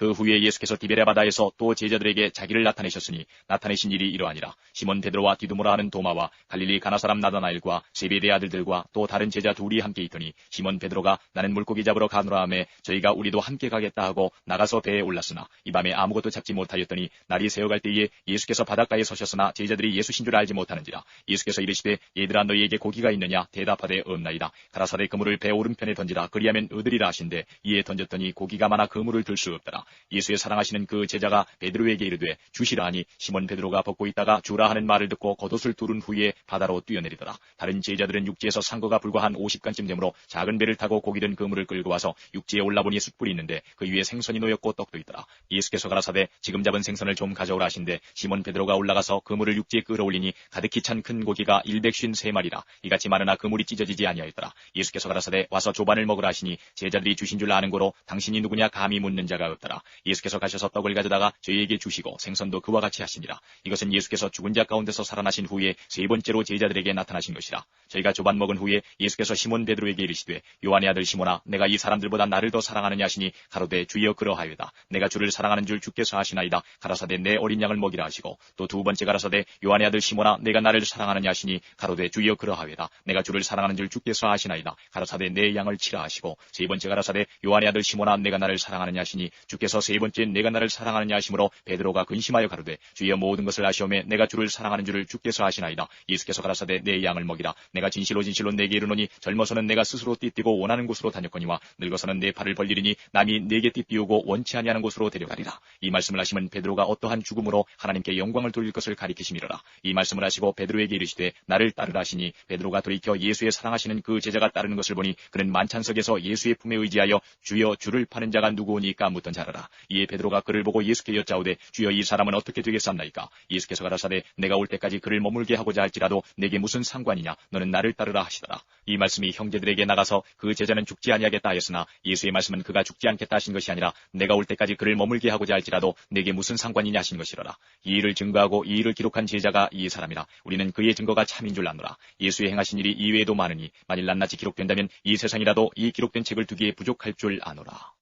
그 후에 예수께서 디베랴 바다에서 또 제자들에게 자기를 나타내셨으니 나타내신 일이 이러하니라. 시몬 베드로와 디두모라 하는 도마와 갈릴리 가나 사람 나다나엘과 세베대 아들들과 또 다른 제자 둘이 함께 있더니 시몬 베드로가 나는 물고기 잡으러 가노라 하매 저희가 우리도 함께 가겠다 하고 나가서 배에 올랐으나 이 밤에 아무것도 잡지 못하였더니 날이 새어갈 때에 예수께서 바닷가에 서셨으나 제자들이 예수신 줄 알지 못하는지라. 예수께서 이르시되 얘들아 너희에게 고기가 있느냐 대답하되 없나이다. 가라사대 그물을 배 오른편에 던지라 그리하면 얻으리라 하신대 이에 던졌더니 고기가 많아 그물을 들 수 없더라. 예수의 사랑하시는 그 제자가 베드로에게 이르되 주시라 하니 시몬 베드로가 벗고 있다가 주라 하는 말을 듣고 겉옷을 두른 후에 바다로 뛰어내리더라. 다른 제자들은 육지에서 산 거가 불과 한 50간쯤 되므로 작은 배를 타고 고기 든 그물을 끌고 와서 육지에 올라보니 숯불이 있는데 그 위에 생선이 놓였고 떡도 있더라. 예수께서 가라사대 지금 잡은 생선을 좀 가져오라 하신대 시몬 베드로가 올라가서 그물을 육지에 끌어올리니 가득히 찬 큰 고기가 153마리라. 이같이 많으나 그물이 찢어지지 아니하였더라. 예수께서 가라사대 와서 조반을 먹으라 하시니 제자들이 주신 줄 아는 고로 당신이 누구냐 감히 묻는 자가 없더라. 예수께서 가셔서 떡을 가져다가 저희에게 주시고 생선도 그와 같이 하시니라. 이것은 예수께서 죽은 자 가운데서 살아나신 후에 세 번째로 제자들에게 나타나신 것이라. 저희가 조반 먹은 후에 예수께서 시몬 베드로에게 이르시되 요한의 아들 시몬아 내가 이 사람들보다 나를 더 사랑하느냐 하시니 가로되 주여 그러하여다. 내가 주를 사랑하는 줄 주께서 아시나이다. 가라사대 내 어린 양을 먹이라 하시고 또 두 번째 가라사대 요한의 아들 시몬아 내가 나를 사랑하느냐 하시니 가로되 주여 그러하여다. 내가 주를 사랑하는 줄 주께서 아시나이다. 가라사대 내 양을 치라 하시고 세 번째 가라사대 요한의 아들 시몬아 내가 나를 사랑하느냐 하시니 주께서 세 번째 내가 나를 사랑하느냐 하시므로 베드로가 근심하여 가로되 주여 모든 것을 아시오매 내가 주를 사랑하는 줄을 주께서 아시나이다. 예수께서 가라사대 내 양을 먹이라. 내가 진실로 내게 이르노니 젊어서는 내가 스스로 띠띠고 원하는 곳으로 다녔거니와 늙어서는 내 팔을 벌리리니 남이 내게 띠띠우고 원치 아니하는 곳으로 데려가리라. 이 말씀을 하시면 베드로가 어떠한 죽음으로 하나님께 영광을 돌릴 것을 가리키심이로라. 이 말씀을 하시고 베드로에게 이르시되 나를 따르라 하시니 베드로가 돌이켜 예수의 사랑하시는 그 제자가 따르는 것을 보니 그는 만찬석에서 예수의 품에 의지하여 주여 주를 파는 자가 누구오니까 묻던 자라라. 이에 베드로가 그를 보고 예수께 여짜오되 주여 이 사람은 어떻게 되겠사옵나이까. 예수께서 가라사대 내가 올 때까지 그를 머물게 하고자 할지라도 내게 무슨 상관이냐 너는 나를 따르라 하시더라. 이 말씀이 형제들에게 나가서 그 제자는 죽지 아니하겠다 하였으나 예수의 말씀은 그가 죽지 않겠다 하신 것이 아니라 내가 올 때까지 그를 머물게 하고자 할지라도 내게 무슨 상관이냐 하신 것이로라. 이 일을 증거하고 이 일을 기록한 제자가 이 사람이라. 우리는 그의 증거가 참인 줄 아노라. 예수의 행하신 일이 이외에도 많으니 만일 낱낱이 기록된다면 이 세상이라도 이 기록된 책을 두기에 부족할 줄 아노라.